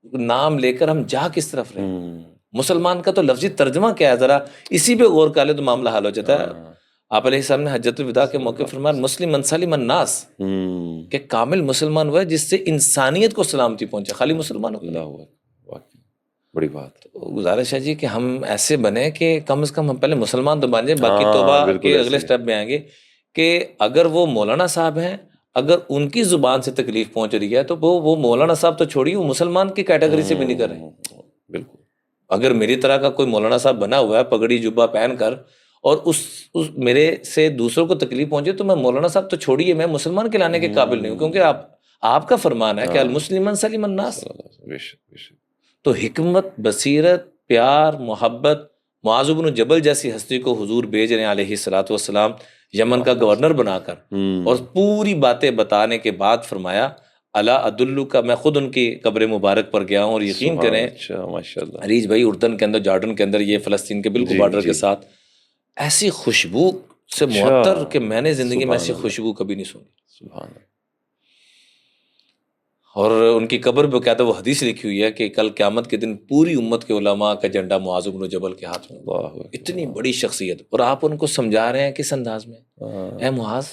نام لے کر ہم جا کس طرف رہے ہیں. مسلمان کا تو لفظی ترجمہ کیا ہے, ذرا اسی پہ غور کر لے تو معاملہ حل ہو جاتا ہے. آپ علیہ السلام نے حجۃ الوداع کے موقع فرمایا مسلم من سلم الناس, کہ کامل مسلمان وہ ہے جس سے انسانیت کو سلامتی پہنچے, خالی مسلمانوں کو. بڑی بات. گزارش ہے جی کہ ہم ایسے بنے کہ کم از کم ہم پہلے مسلمان تو بن جائیں, باقی توبہ کے اگلے سٹیپ میں آئیں گے. کہ اگر وہ مولانا صاحب ہیں, اگر ان کی زبان سے تکلیف پہنچ رہی ہے تو وہ مولانا صاحب تو چھوڑیے, وہ مسلمان کی کیٹیگری سے بھی نہیں کر رہے. بالکل. اگر میری طرح کا کوئی مولانا صاحب بنا ہوا ہے پگڑی جبہ پہن کر, اور اس میرے سے دوسروں کو تکلیف پہنچے, تو میں مولانا صاحب تو چھوڑیے, میں مسلمان کے لانے کے قابل نہیں ہوں, کیونکہ آپ کا فرمان ہے کہ المسلم من سلم الناس. تو حکمت, بصیرت, پیار, محبت, معاذ بن جبل جیسی ہستی کو حضور بھیج رہے ہیں علیہ الصلوۃ والسلام یمن کا گورنر بنا کر, اور پوری باتیں بتانے کے بعد فرمایا الا ادلو کا. میں خود ان کی قبر مبارک پر گیا ہوں, اور یقین کریں عریج بھائی اردن کے اندر, جارڈن کے اندر, یہ فلسطین کے بالکل بارڈر کے ساتھ, ایسی خوشبو سے معطر کہ میں نے زندگی میں ایسی خوشبو کبھی نہیں سنی. سبحان اللہ. اور ان کی قبر پہ کہتا ہے, وہ حدیث لکھی ہوئی ہے کہ کل قیامت کے دن پوری امت کے علماء کا جھنڈا معاذ بن جبل کے ہاتھ میں. اتنی بڑی شخصیت, اور آپ ان کو سمجھا رہے ہیں کس انداز میں, اے معاذ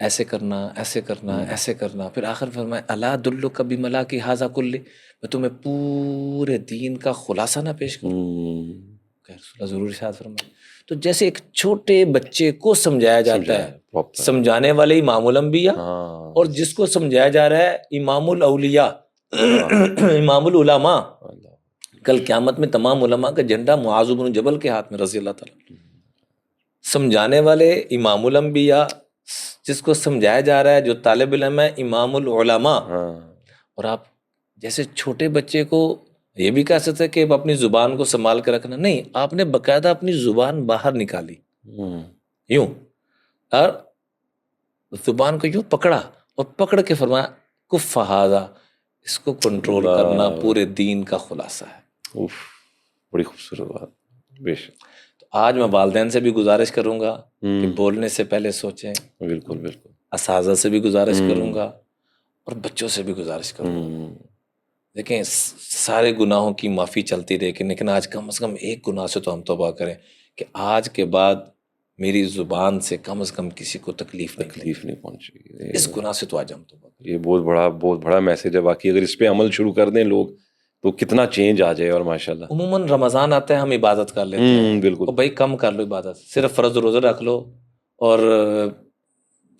ایسے کرنا, ایسے کرنا, ایسے کرنا. پھر آخر فرمائے الا ادلک بملاک ھذا کلہ, میں تمہیں پورے دین کا خلاصہ نہ پیش کروں. رسول اللہ ضرور ارشاد فرمائے. تو جیسے ایک چھوٹے بچے کو سمجھایا جاتا ہے, سمجھانے والے امام الانبیاء, اور جس کو سمجھایا جا رہا ہے امام الاولیاء, امام العلماء. کل قیامت میں تمام علماء کا جھنڈا معاذ بن جبل کے ہاتھ میں رضی اللہ تعالیٰ. سمجھانے والے امام الانبیاء, جس کو سمجھایا جا رہا ہے جو طالب علم ہے امام العلماء. اور آپ جیسے چھوٹے بچے کو یہ بھی کہہ سکتے کہ اپنی زبان کو سنبھال کے رکھنا, نہیں, آپ نے باقاعدہ اپنی زبان باہر نکالی یوں, اور زبان کو یوں پکڑا اور پکڑ کے فرمایا کف ھذا, اس کو کنٹرول کرنا پورے دین کا خلاصہ ہے. بڑی خوبصورت بات. بے شک. تو آج میں والدین سے بھی گزارش کروں گا کہ بولنے سے پہلے سوچیں. بالکل بالکل. اساتذہ سے بھی گزارش کروں گا اور بچوں سے بھی گزارش کروں گا. دیکھیں سارے گناہوں کی معافی چلتی رہے کہ لیکن آج کم از کم ایک گناہ سے تو ہم توبہ کریں کہ آج کے بعد میری زبان سے کم از کم کسی کو تکلیف نہیں پہنچے گی. اس گناہ سے تو آج ہم توبہ کریں. یہ بہت بڑا میسج ہے واقعی. اگر اس پہ عمل شروع کر دیں لوگ تو کتنا چینج آ جائے. اور ماشاءاللہ عموماً رمضان آتا ہے ہم عبادت کر لیتے ہیں. بالکل. بھائی کم کر لو عبادت, صرف فرض روزہ رکھ لو اور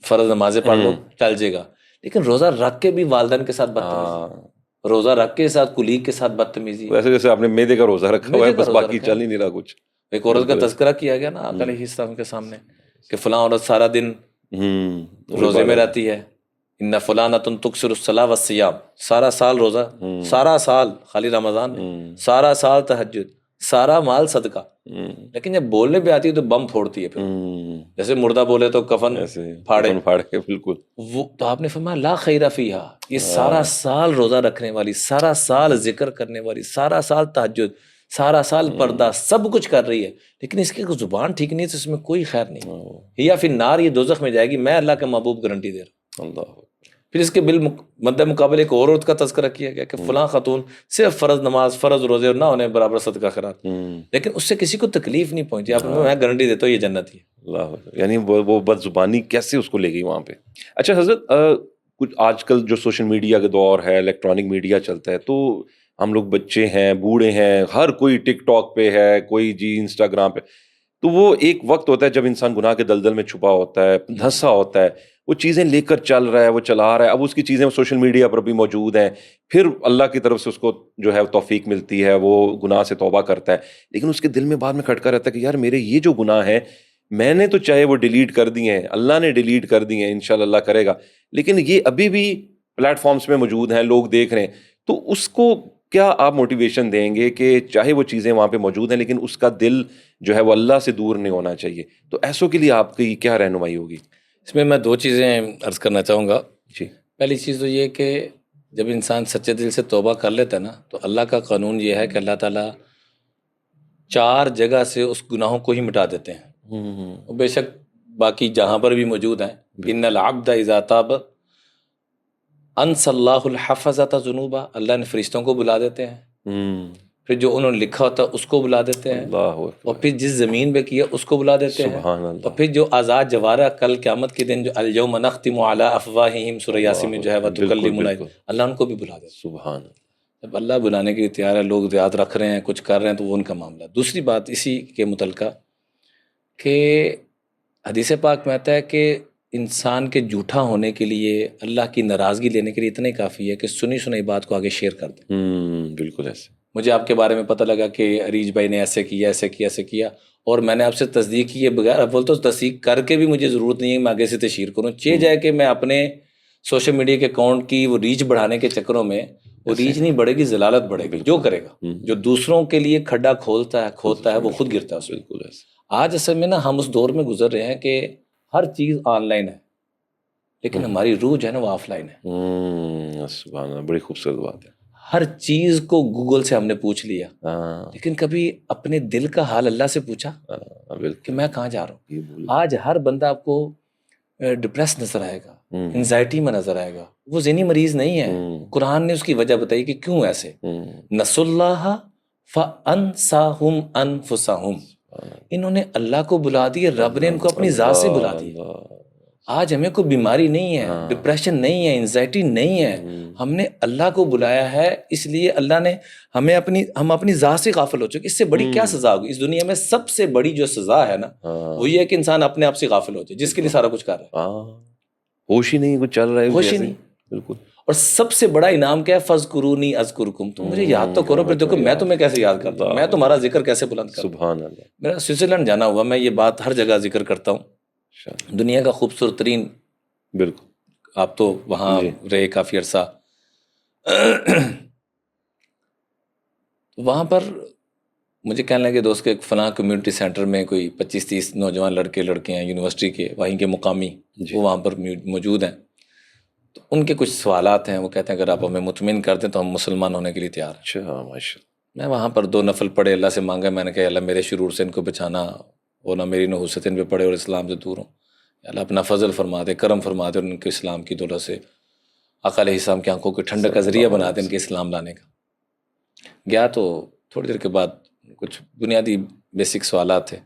فرض نمازیں پڑھ لو, چل جائے گا. لیکن روزہ رکھ کے بھی والدین کے ساتھ بدتمیزی, روزہ رکھ کے ساتھ کلیگ کے ساتھ بدتمیزی. ویسے جیسے آپ نے میدے کا روزہ رکھا ہوا ہے, بس باقی چل ہی نہیں رہا کچھ. ایک عورت کا تذکرہ کیا گیا نا آقا علیہ السلام کے سامنے کہ فلاں عورت سارا دن روزے میں رہتی ہے. ان فلانۃ تکثر الصلاۃ والصیام, سارا سال روزہ, سارا سال خالی رمضان, سارا سال تہجد, سارا مال صدقہ, لیکن جب بولنے پہ آتی ہے تو بم پھوڑتی ہے. پھر جیسے مردہ بولے تو کفن پھاڑے کے. بالکل. وہ تو آپ نے فرمایا لا خیر فیہا, یہ سارا سال روزہ رکھنے والی, سارا سال ذکر کرنے والی, سارا سال تہجد, سارا سال پردہ, سب کچھ کر رہی ہے, لیکن اس کی زبان ٹھیک نہیں ہے تو اس میں کوئی خیر نہیں. یا پھر نار, یہ دوزخ میں جائے گی, میں اللہ کا محبوب گارنٹی دے رہا ہوں. اللہ. پھر اس کے مد مقابلے ایک اور عورت کا تذکرہ کیا گیا کہ فلاں خاتون صرف فرض نماز, فرض روزے اور نہ ہونے برابر صدقہ خیرات, لیکن اس سے کسی کو تکلیف نہیں پہنچی. آپ میں گارنٹی دیتا ہوں یہ جنت ہی ہے. اللہ. یعنی وہ بد زبانی کیسے اس کو لے گئی وہاں پہ. اچھا حضرت, کچھ آج کل جو سوشل میڈیا کا دور ہے, الیکٹرانک میڈیا چلتا ہے, تو ہم لوگ بچے ہیں, بوڑھے ہیں, ہر کوئی ٹک ٹاک پہ ہے, کوئی جی انسٹاگرام پہ. تو وہ ایک وقت ہوتا ہے جب انسان گناہ کے دلدل میں چھپا ہوتا ہے, دھنسا ہوتا ہے, وہ چیزیں لے کر چل رہا ہے, وہ چلا رہا ہے. اب اس کی چیزیں سوشل میڈیا پر بھی موجود ہیں, پھر اللہ کی طرف سے اس کو جو ہے توفیق ملتی ہے, وہ گناہ سے توبہ کرتا ہے, لیکن اس کے دل میں بعد میں کھٹکا رہتا ہے کہ یار میرے یہ جو گناہ ہیں میں نے تو چاہے وہ ڈیلیٹ کر دیے ہیں, اللہ نے ڈیلیٹ کر دیے ہیں, انشاءاللہ اللہ کرے گا, لیکن یہ ابھی بھی پلیٹ فارمز میں موجود ہیں, لوگ دیکھ رہے ہیں. تو اس کو کیا آپ موٹیویشن دیں گے کہ چاہے وہ چیزیں وہاں پہ موجود ہیں لیکن اس کا دل جو ہے وہ اللہ سے دور نہیں ہونا چاہیے, تو ایسوں کے لیے آپ کی کیا رہنمائی ہوگی؟ اس میں 2 چیزیں عرض کرنا چاہوں گا. جی. پہلی چیز تو یہ کہ جب انسان سچے دل سے توبہ کر لیتا ہے نا, تو اللہ کا قانون یہ ہے کہ اللہ تعالیٰ 4 جگہ سے اس گناہوں کو ہی مٹا دیتے ہیں. بے شک باقی جہاں پر بھی موجود ہیں. ان العبد اذا تاب انسى اللہ الحفظۃ ذنوبا, اللہ نے فرشتوں کو بلا دیتے ہیں, پھر جو انہوں نے لکھا ہوتا ہے اس کو بلا دیتے ہیں, اور پھر جس زمین پہ کیا اس کو بلا دیتے ہیں, اور پھر جو آزاد جوارہ کل قیامت کے دن جو اليوم نختم علی افواہہم, سورہ یاسین میں جو ہے وتکلمنا, اللہ ان کو بھی بلا دیتے ہیں. سبحان. جب اللہ بلانے کے لیے تیار ہے, لوگ یاد رکھ رہے ہیں, کچھ کر رہے ہیں, تو وہ ان کا معاملہ. دوسری بات اسی کے متعلقہ کہ حدیث پاک میں آتا ہے کہ انسان کے جھوٹا ہونے کے لیے, اللہ کی ناراضگی لینے کے لیے اتنا ہی کافی ہے کہ سنی سنی بات کو آگے شیئر کر دیں. بالکل ایسے. مجھے آپ کے بارے میں پتہ لگا کہ عریج بھائی نے ایسے کیا, ایسے کیا, ایسے کیا, اور میں نے آپ سے تصدیق کی ہے بغیر, اب تو تصدیق کر کے بھی مجھے ضرورت نہیں ہے میں آگے سے تشہیر کروں. جائے کہ میں اپنے سوشل میڈیا کے اکاؤنٹ کی وہ ریچ بڑھانے کے چکروں میں, وہ ریچ نہیں بڑھے گی, ضلالت بڑھے گی. جو کرے گا, جو دوسروں کے لیے کھڈا کھولتا ہے وہ خود گرتا ہے. بالکل ایسے. آج اصل میں نا ہم اس دور میں گزر رہے ہیں کہ ہر چیز آن لائن ہے, لیکن ہماری روح جو ہے نا وہ آف لائن ہے. سبحان اللہ, بڑی خوبصورت بات ہے. ہر چیز کو گوگل سے ہم نے پوچھ لیا, لیکن کبھی اپنے دل کا حال اللہ سے پوچھا کہ میں کہاں جا رہا ہوں. آج ہر بندہ آپ کو ڈپریس نظر آئے گا, انزائٹی میں نظر آئے گا, وہ ذہنی مریض نہیں ہے. قرآن نے اس کی وجہ بتائی کہ کیوں ایسے. نسوا اللہ فانساہم انفسہم, انہوں نے اللہ کو بلا دیا, رب نے ان کو اپنی ذات سے بلا دیا. آج ہمیں کوئی بیماری نہیں ہے, ڈپریشن نہیں ہے, انزائٹی نہیں ہے. ہم نے اللہ کو بلایا ہے, اس لیے اللہ نے ہم اپنی ذات سے غافل ہو چکے. اس سے بڑی کیا سزا ہوگی اس دنیا میں؟ سب سے بڑی جو سزا ہے نا وہ یہ ہے کہ انسان اپنے آپ سے غافل ہو جائے, جس کے لیے سارا کچھ کر رہا ہے. ہوش ہی نہیں, کچھ چل رہا ہے, ہوش ہی نہیں. بالکل. اور سب سے بڑا انعام کیا ہے؟ فَاذْكُرُونِی أَذْكُرْكُمْ. تم مجھے یاد تو کرو, پھر دیکھو میں تمہیں کیسے یاد کرتا ہوں, میں تمہارا ذکر کیسے بلند کرتا ہوں. سبحان اللہ. میرا سوئٹزرلینڈ جانا ہوا, میں یہ بات ہر جگہ ذکر کرتا ہوں, دنیا کا خوبصورت ترین. بالکل. آپ تو وہاں رہے کافی عرصہ, وہاں پر مجھے کہنے لگے دوست کے فلاں کمیونٹی سینٹر میں کوئی 25-30 نوجوان لڑکے لڑکے ہیں یونیورسٹی کے, وہیں کے مقامی, وہ وہاں پر موجود ہیں. تو ان کے کچھ سوالات ہیں, وہ کہتے ہیں اگر آپ ہمیں مطمئن کر دیں تو ہم مسلمان ہونے کے لیے تیار ہیں. اچھا, ماشاء. میں وہاں پر 2 نفل پڑھے, اللہ سے مانگا, میں نے کہا اللہ میرے شرور سے ان کو بچانا, وہ نہ میری نحوست ان پہ پڑے اور اسلام سے دور ہوں. اللہ اپنا فضل فرما دے, کرم فرما دے, اور ان کے اسلام کی دولت سے آقا علیہ السلام کی آنکھوں کے ٹھنڈک کا ذریعہ بنا دے ان کے اسلام لانے کا. گیا تو تھوڑی دیر کے بعد کچھ بنیادی بیسک سوالات تھے,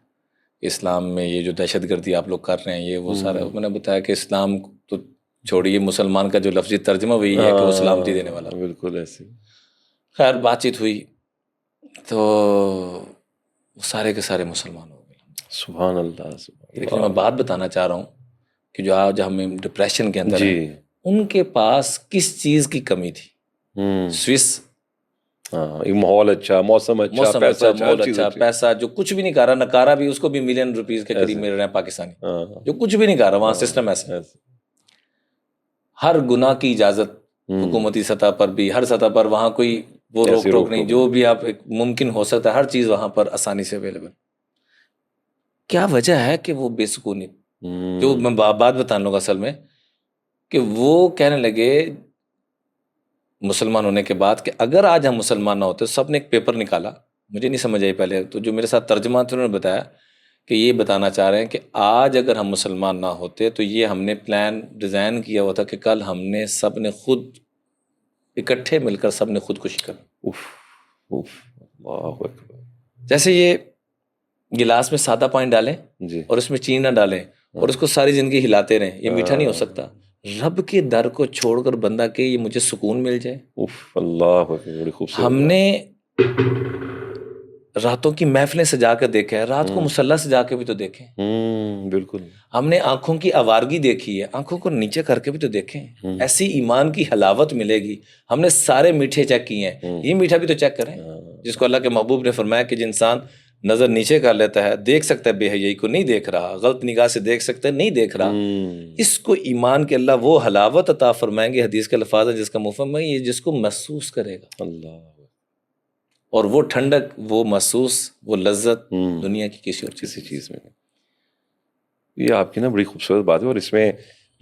اسلام میں یہ جو دہشت گردی آپ لوگ کر رہے ہیں یہ وہ سارا. میں نے بتایا کہ اسلام تو چھوڑیے, مسلمان کا جو لفظی ترجمہ وہی ہے کہ وہ سلامتی دینے والا. بالکل ایسے. خیر بات چیت ہوئی تو سارے کے سارے مسلمان ہو گئے. سبحان اللہ. لیکن میں بات بتانا چاہ رہا ہوں کہ جو آج ہم ڈپریشن کے اندر ہیں, ان کے پاس کس چیز کی کمی تھی؟ سوئس, ماحول اچھا, موسم اچھا, پیسہ, جو کچھ بھی نہیں کر رہا, نکارا بھی اس کو بھی $1 ملین کے قریب مل رہے ہیں پاکستانی, جو کچھ بھی نہیں کر رہا. وہاں سسٹم ایسا, ہر گناہ کی اجازت حکومتی سطح پر بھی, ہر سطح پر وہاں کوئی وہ روک ٹوک نہیں, جو بھی آپ ممکن ہو سکتا ہے ہر چیز وہاں پر آسانی سے اویلیبل. کیا وجہ ہے کہ وہ بے سکونی, جو میں بات بتانے لگا اصل میں, کہ وہ کہنے لگے مسلمان ہونے کے بعد کہ اگر آج ہم مسلمان نہ ہوتے. سب نے ایک پیپر نکالا, مجھے نہیں سمجھ آئی پہلے, تو جو میرے ساتھ ترجمہ تھے انہوں نے بتایا کہ یہ بتانا چاہ رہے ہیں کہ آج اگر ہم مسلمان نہ ہوتے تو یہ ہم نے پلان ڈیزائن کیا ہوا تھا کہ کل ہم نے سب نے خود اکٹھے مل کر سب نے خودکشی کر. جیسے یہ گلاس میں سادہ پانی ڈالیں اور اس میں چینی نہ ڈالیں اور اس کو ساری زندگی ہلاتے رہیں, یہ میٹھا نہیں ہو سکتا. رب کے در کو چھوڑ کر بندہ کہ یہ مجھے سکون مل جائے. اللہ, ہم نے راتوں کی محفلیں سجا کر دیکھا ہے, رات کو مصلی سجا کے بھی تو دیکھیں. بالکل. ہم نے آنکھوں کی آوارگی دیکھی ہے, آنکھوں کو نیچے کر کے بھی تو دیکھیں. ایسی ایمان کی حلاوت ملے گی. ہم نے سارے میٹھے چیک کیے ہیں, یہ میٹھا بھی تو چیک کریں, جس کو اللہ کے محبوب نے فرمایا کہ جو انسان نظر نیچے کر لیتا ہے, دیکھ سکتا ہے بے حیائی کو, نہیں دیکھ رہا, غلط نگاہ سے دیکھ سکتا ہے, نہیں دیکھ رہا, اس کو ایمان کے اللہ وہ حلاوت عطا فرمائیں گے. حدیث کے الفاظ ہیں جس کا مفہوم ہے یہ جس کو محسوس کرے گا. اللہ. اور وہ ٹھنڈک, وہ محسوس, وہ لذت دنیا کی کسی اور چیز میں. یہ آپ کی نا بڑی خوبصورت بات ہے. اور اس میں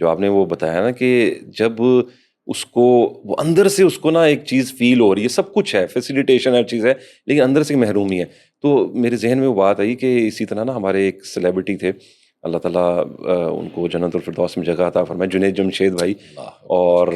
جو آپ نے وہ بتایا نا کہ جب اس کو وہ اندر سے اس کو نا ایک چیز فیل ہو رہی ہے, سب کچھ ہے, فیسیلیٹیشن ہر چیز ہے, لیکن اندر سے محرومی ہے. تو میرے ذہن میں وہ بات آئی کہ اسی طرح نا ہمارے ایک سیلیبریٹی تھے, اللہ تعالیٰ ان کو جنت الفردوس میں جگہ عطا فرمائے, جنید جمشید بھائی. اور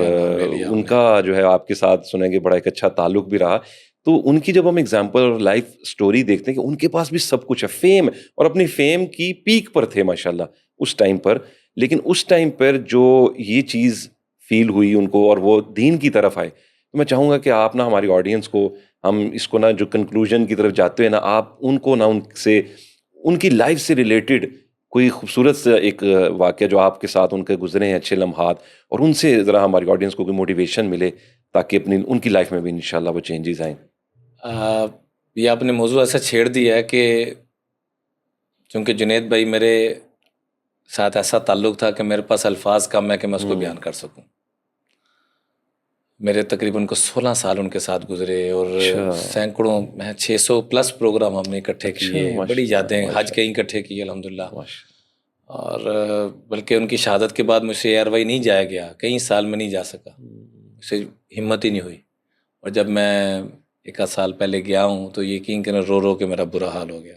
ان کا جو ہے آپ کے ساتھ سنیں گے بڑا ایک اچھا تعلق بھی رہا. تو ان کی جب ہم ایگزامپل اور لائف سٹوری دیکھتے ہیں کہ ان کے پاس بھی سب کچھ ہے, فیم, اور اپنی فیم کی پیک پر تھے ماشاءاللہ اس ٹائم پر. لیکن اس ٹائم پر جو یہ چیز فیل ہوئی ان کو اور وہ دین کی طرف آئے, تو میں چاہوں گا کہ آپ نا ہماری آڈینس کو, ہم اس کو نا جو کنکلوژن کی طرف جاتے ہیں نا, آپ ان کو نا ان سے ان کی لائف سے ریلیٹڈ کوئی خوبصورت سا ایک واقعہ جو آپ کے ساتھ ان کے گزرے ہیں اچھے لمحات, اور ان سے ذرا ہماری آڈینس کو کوئی موٹیویشن ملے تاکہ اپنی ان کی لائف میں بھی انشاءاللہ وہ چینجز آئیں. یہ آپ نے موضوع ایسا چھیڑ دیا ہے کہ چونکہ جنید بھائی میرے ساتھ ایسا تعلق تھا کہ میرے پاس الفاظ کم ہے کہ میں اس کو بیان کر سکوں. میرے تقریباً کو 16 سال ان کے ساتھ گزرے, اور سینکڑوں 600+ پروگرام ہم نے اکٹھے کیے, بڑی یادیں, حج کہیں اکٹھے کیے الحمدللہ. اور بلکہ ان کی شہادت کے بعد مجھ سے ایئر نہیں جایا گیا, کئی سال میں نہیں جا سکا, مجھ سے ہمت ہی نہیں ہوئی. اور جب میں 1 سال پہلے گیا ہوں تو یقین کریں رو رو کے میرا برا حال ہو گیا.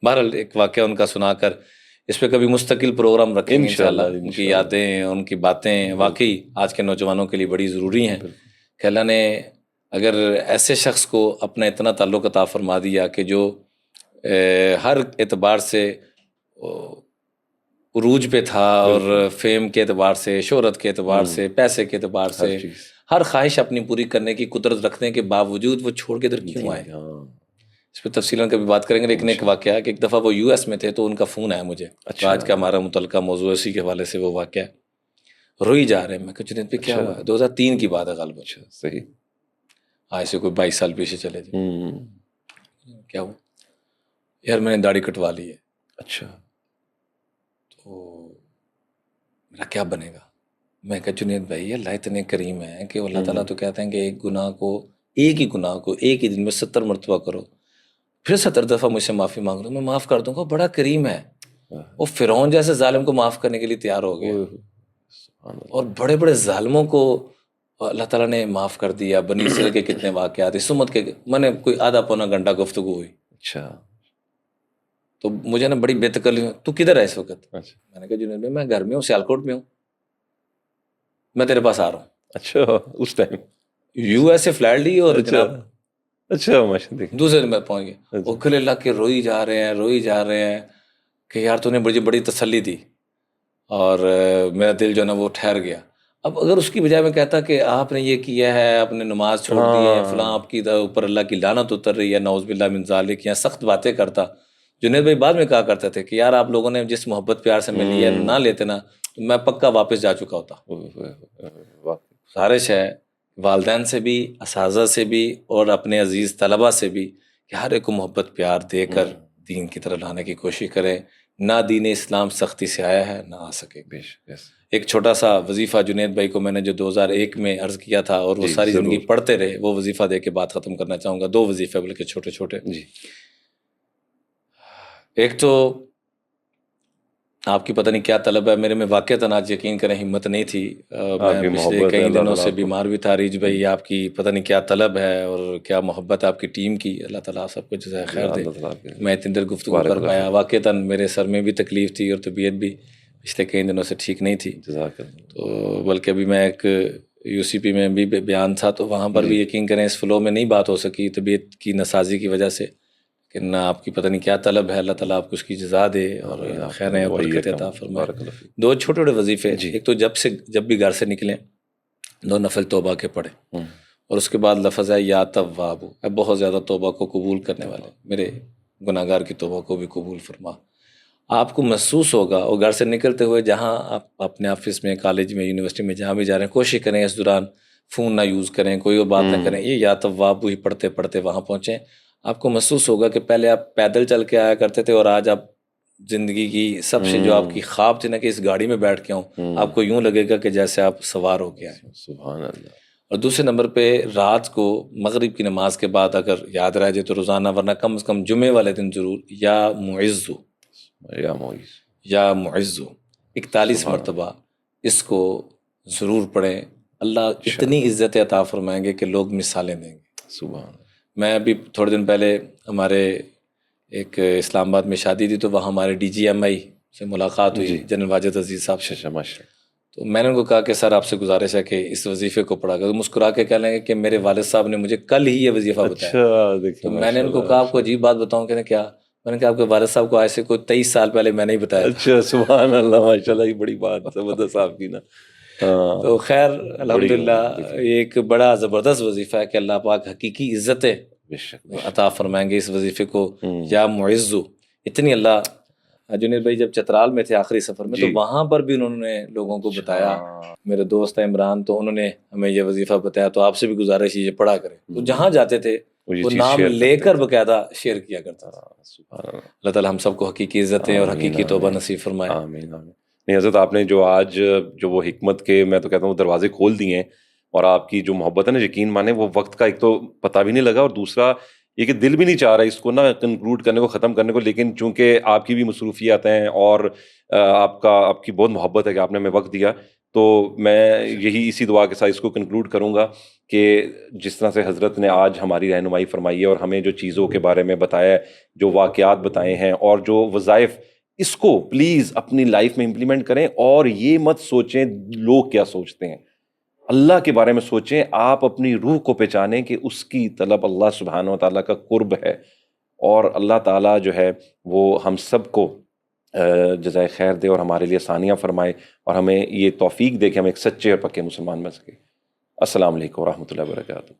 بہرحال ایک واقعہ ان کا سنا کر اس پہ کبھی مستقل پروگرام رکھیں گے انشاءاللہ. ان کی یادیں, ان کی باتیں واقعی آج کے نوجوانوں کے لیے بڑی ضروری ہیں. کہ اللہ نے اگر ایسے شخص کو اپنا اتنا تعلق عطا فرما دیا کہ جو ہر اعتبار سے عروج پہ تھا، اور فیم کے اعتبار سے، شہرت کے اعتبار سے، پیسے کے اعتبار سے، ہر خواہش اپنی پوری کرنے کی قدرت رکھنے کے باوجود وہ چھوڑ کے ادھر کیوں آئے، اس پہ تفصیلاً کبھی بات کریں گے. لیکن ایک واقعہ کہ ایک دفعہ وہ یو ایس میں تھے تو ان کا فون آیا مجھے. آج کا ہمارا متعلقہ موضوع اسی کے حوالے سے وہ واقعہ. روئی جا رہے ہیں. میں کہا جنید پہ کیا ہوا ہے؟ 2003 کی بات ہے غالباً. صحیح. آج سے کوئی 22 سال پیچھے چلے جائیں. کیا ہوا؟ یار میں نے داڑھی کٹوا لی ہے. اچھا. تو میرا کیا بنے گا؟ میں کہا جنید بھائی اللہ اتنے کریم ہے کہ اللہ تعالیٰ تو کہتے ہیں کہ ایک ہی گناہ کو ایک ہی دن میں 70 مرتبہ کرو، پھر 70 دفعہ مجھ سے معافی مانگ لو، میں معاف کر دوں گا. بڑا کریم ہے. وہ فرعون جیسے ظالم کو معاف کرنے کے لیے تیار ہو گیا، اور بڑے بڑے ظالموں کو اللہ تعالیٰ نے معاف کر دیا. بنی اسرائیل کے کتنے واقعات، اس امت کے میں نے کوئی آدھا پونا گھنٹہ گفتگو ہوئی. اچھا. تو مجھے نا بڑی بے تکلی. تو کدھر ہے اس وقت؟ میں نے کہا جنید بھائی میں گھر میں ہوں، سیالکوٹ میں ہوں، میں تیرے پاس آ رہا ہوں. اچھا. اس ٹائم یو ایس سے فلائٹ لی اور جناب اچھا ماشاءاللہ دوسرے دن میں پہنچ گئے. وہ کھلے اللہ کے روئی جا رہے ہیں کہ یار تو نے مجھے بڑی تسلی دی، اور میرا دل جو ہے نا وہ ٹھہر گیا. اب اگر اس کی بجائے میں کہتا کہ آپ نے یہ کیا ہے، آپ نے نماز چھوڑ دی ہے، فلاں آپ کی اوپر اللہ کی لعنت اتر رہی ہے، نعوذ باللہ من ذالک، یا سخت باتیں کرتا. جنید بھائی بعد میں کہا کرتے تھے کہ یار آپ لوگوں نے جس محبت پیار سے میں لیا نہ لیتے نا، میں پکا واپس جا چکا ہوتا. خواہش ہے والدین سے بھی، اساتذہ سے بھی، اور اپنے عزیز طلبہ سے بھی کہ ہر ایک کو محبت پیار دے کر دین کی طرف لانے کی کوشش کریں. نہ دین اسلام سختی سے آیا ہے، نہ آ سکے. ایک چھوٹا سا وظیفہ جنید بھائی کو میں نے جو 2001 میں عرض کیا تھا اور وہ ساری زندگی پڑھتے رہے، وہ وظیفہ دے کے بات ختم کرنا چاہوں گا. 2 وظیفے بلکہ چھوٹے چھوٹے. ایک تو آپ کی پتہ نہیں کیا طلب ہے، میرے میں واقعتاً آج یقین کریں ہمت نہیں تھی. میں پچھلے کئی دنوں سے بیمار بھی تھا. ریج بھائی آپ کی پتہ نہیں کیا طلب ہے اور کیا محبت آپ کی ٹیم کی. اللہ تعالیٰ سب کو جزائے خیر دے. میں اتنی دیر گفتگو کر پایا. واقعتاً میرے سر میں بھی تکلیف تھی اور طبیعت بھی پچھلے کئی دنوں سے ٹھیک نہیں تھی. تو بلکہ ابھی میں ایک یو سی پی میں بھی بیان تھا، تو وہاں پر بھی یقین کریں اس فلو میں نہیں بات ہو سکی طبیعت کی ناسازی کی وجہ سے. کہ نہ آپ کی پتہ نہیں کیا طلب ہے، اللہ تعالیٰ آپ کو اس کی جزا دے اور خیر اور برکت عطا فرمائے. 2 چھوٹے چھوٹے وظیفے. ایک تو جب بھی گھر سے نکلیں 2 نفل توبہ کے پڑھیں، اور اس کے بعد لفظ ہے یا تواب، بہت زیادہ توبہ کو قبول کرنے والے، میرے گناہ گار کی توبہ کو بھی قبول فرما. آپ کو محسوس ہوگا، اور گھر سے نکلتے ہوئے جہاں آپ اپنے آفس میں، کالج میں، یونیورسٹی میں جہاں بھی جا رہے ہیں، کوشش کریں اس دوران فون نہ یوز کریں، کوئی اور بات نہ کریں. یہ یا تواب ہی پڑھتے پڑھتے وہاں پہنچیں. آپ کو محسوس ہوگا کہ پہلے آپ پیدل چل کے آیا کرتے تھے، اور آج آپ زندگی کی سب سے جو آپ کی خواب تھی نا کہ اس گاڑی میں بیٹھ کے آؤں، آپ کو یوں لگے گا کہ جیسے آپ سوار ہو کے آئے. سبحان اللہ. اور دوسرے نمبر پہ رات کو مغرب کی نماز کے بعد اگر یاد رہ جائے تو روزانہ، ورنہ کم از کم جمعے والے دن ضرور یا معزو 41 مرتبہ اس کو ضرور پڑھیں. اللہ اتنی عزت عطا فرمائیں گے کہ لوگ مثالیں دیں گے. سبحان. میں ابھی تھوڑے دن پہلے ہمارے ایک اسلام آباد میں شادی تھی، تو وہاں ہمارے ڈی جی ایم آئی سے ملاقات ہوئی، جنرل واجد عزیز صاحب سے. تو میں نے ان کو کہا کہ سر آپ سے گزارش ہے کہ اس وظیفے کو پڑھا کر. مسکرا کے کہہ لیں گے کہ میرے والد صاحب نے مجھے کل ہی یہ وظیفہ بتایا. تو میں نے ان کو کہا آپ کو عجیب بات بتاؤں کہ کیا؟ میں نے کہا آپ کے والد صاحب کو آج سے کوئی 23 سال پہلے میں نہیں بتایا. اچھا سبحان اللہ، ماشاء اللہ، یہ بڑی بات زبردست آپ کی نا. تو خیر الحمدللہ ایک بڑا زبردست وظیفہ ہے کہ اللہ پاک حقیقی عزتیں عطا فرمائیں گے اس وظیفے کو. یا معزو اتنی اللہ. جنید بھائی جب چترال میں تھے آخری سفر میں، تو وہاں پر بھی انہوں نے لوگوں کو بتایا. میرے دوست ہے عمران، تو انہوں نے ہمیں یہ وظیفہ بتایا. تو آپ سے بھی گزارش ہے یہ پڑھا کریں. تو جہاں جاتے تھے وہ نام لے کر باقاعدہ شیئر کیا کرتا تھا. اللہ تعالیٰ ہم سب کو حقیقی عزتیں اور حقیقی توبہ نصیب فرمائے. آمین آمین. نہیں حضرت، آپ نے جو آج جو وہ حکمت کے میں تو کہتا ہوں دروازے کھول دیے ہیں، اور آپ کی جو محبت ہے نا، یقین مانے وہ وقت کا ایک تو پتہ بھی نہیں لگا، اور دوسرا یہ کہ دل بھی نہیں چاہ رہا اس کو نا کنکلوڈ کرنے کو، ختم کرنے کو. لیکن چونکہ آپ کی بھی مصروفیات ہیں اور آپ کی بہت محبت ہے کہ آپ نے ہمیں وقت دیا، تو میں یہی اسی دعا کے ساتھ اس کو کنکلوڈ کروں گا کہ جس طرح سے حضرت نے آج ہماری رہنمائی فرمائی ہے اور ہمیں جو چیزوں کے بارے میں بتایا ہے، جو واقعات بتائے ہیں اور جو وظائف، اس کو پلیز اپنی لائف میں امپلیمنٹ کریں. اور یہ مت سوچیں لوگ کیا سوچتے ہیں، اللہ کے بارے میں سوچیں. آپ اپنی روح کو پہچانیں کہ اس کی طلب اللہ سبحانہ و تعالیٰ کا قرب ہے، اور اللہ تعالیٰ جو ہے وہ ہم سب کو جزائے خیر دے اور ہمارے لیے آسانیاں فرمائے اور ہمیں یہ توفیق دے کہ ہم ایک سچے اور پکے مسلمان بن سکے. السلام علیکم ورحمۃ اللہ وبرکاتہ.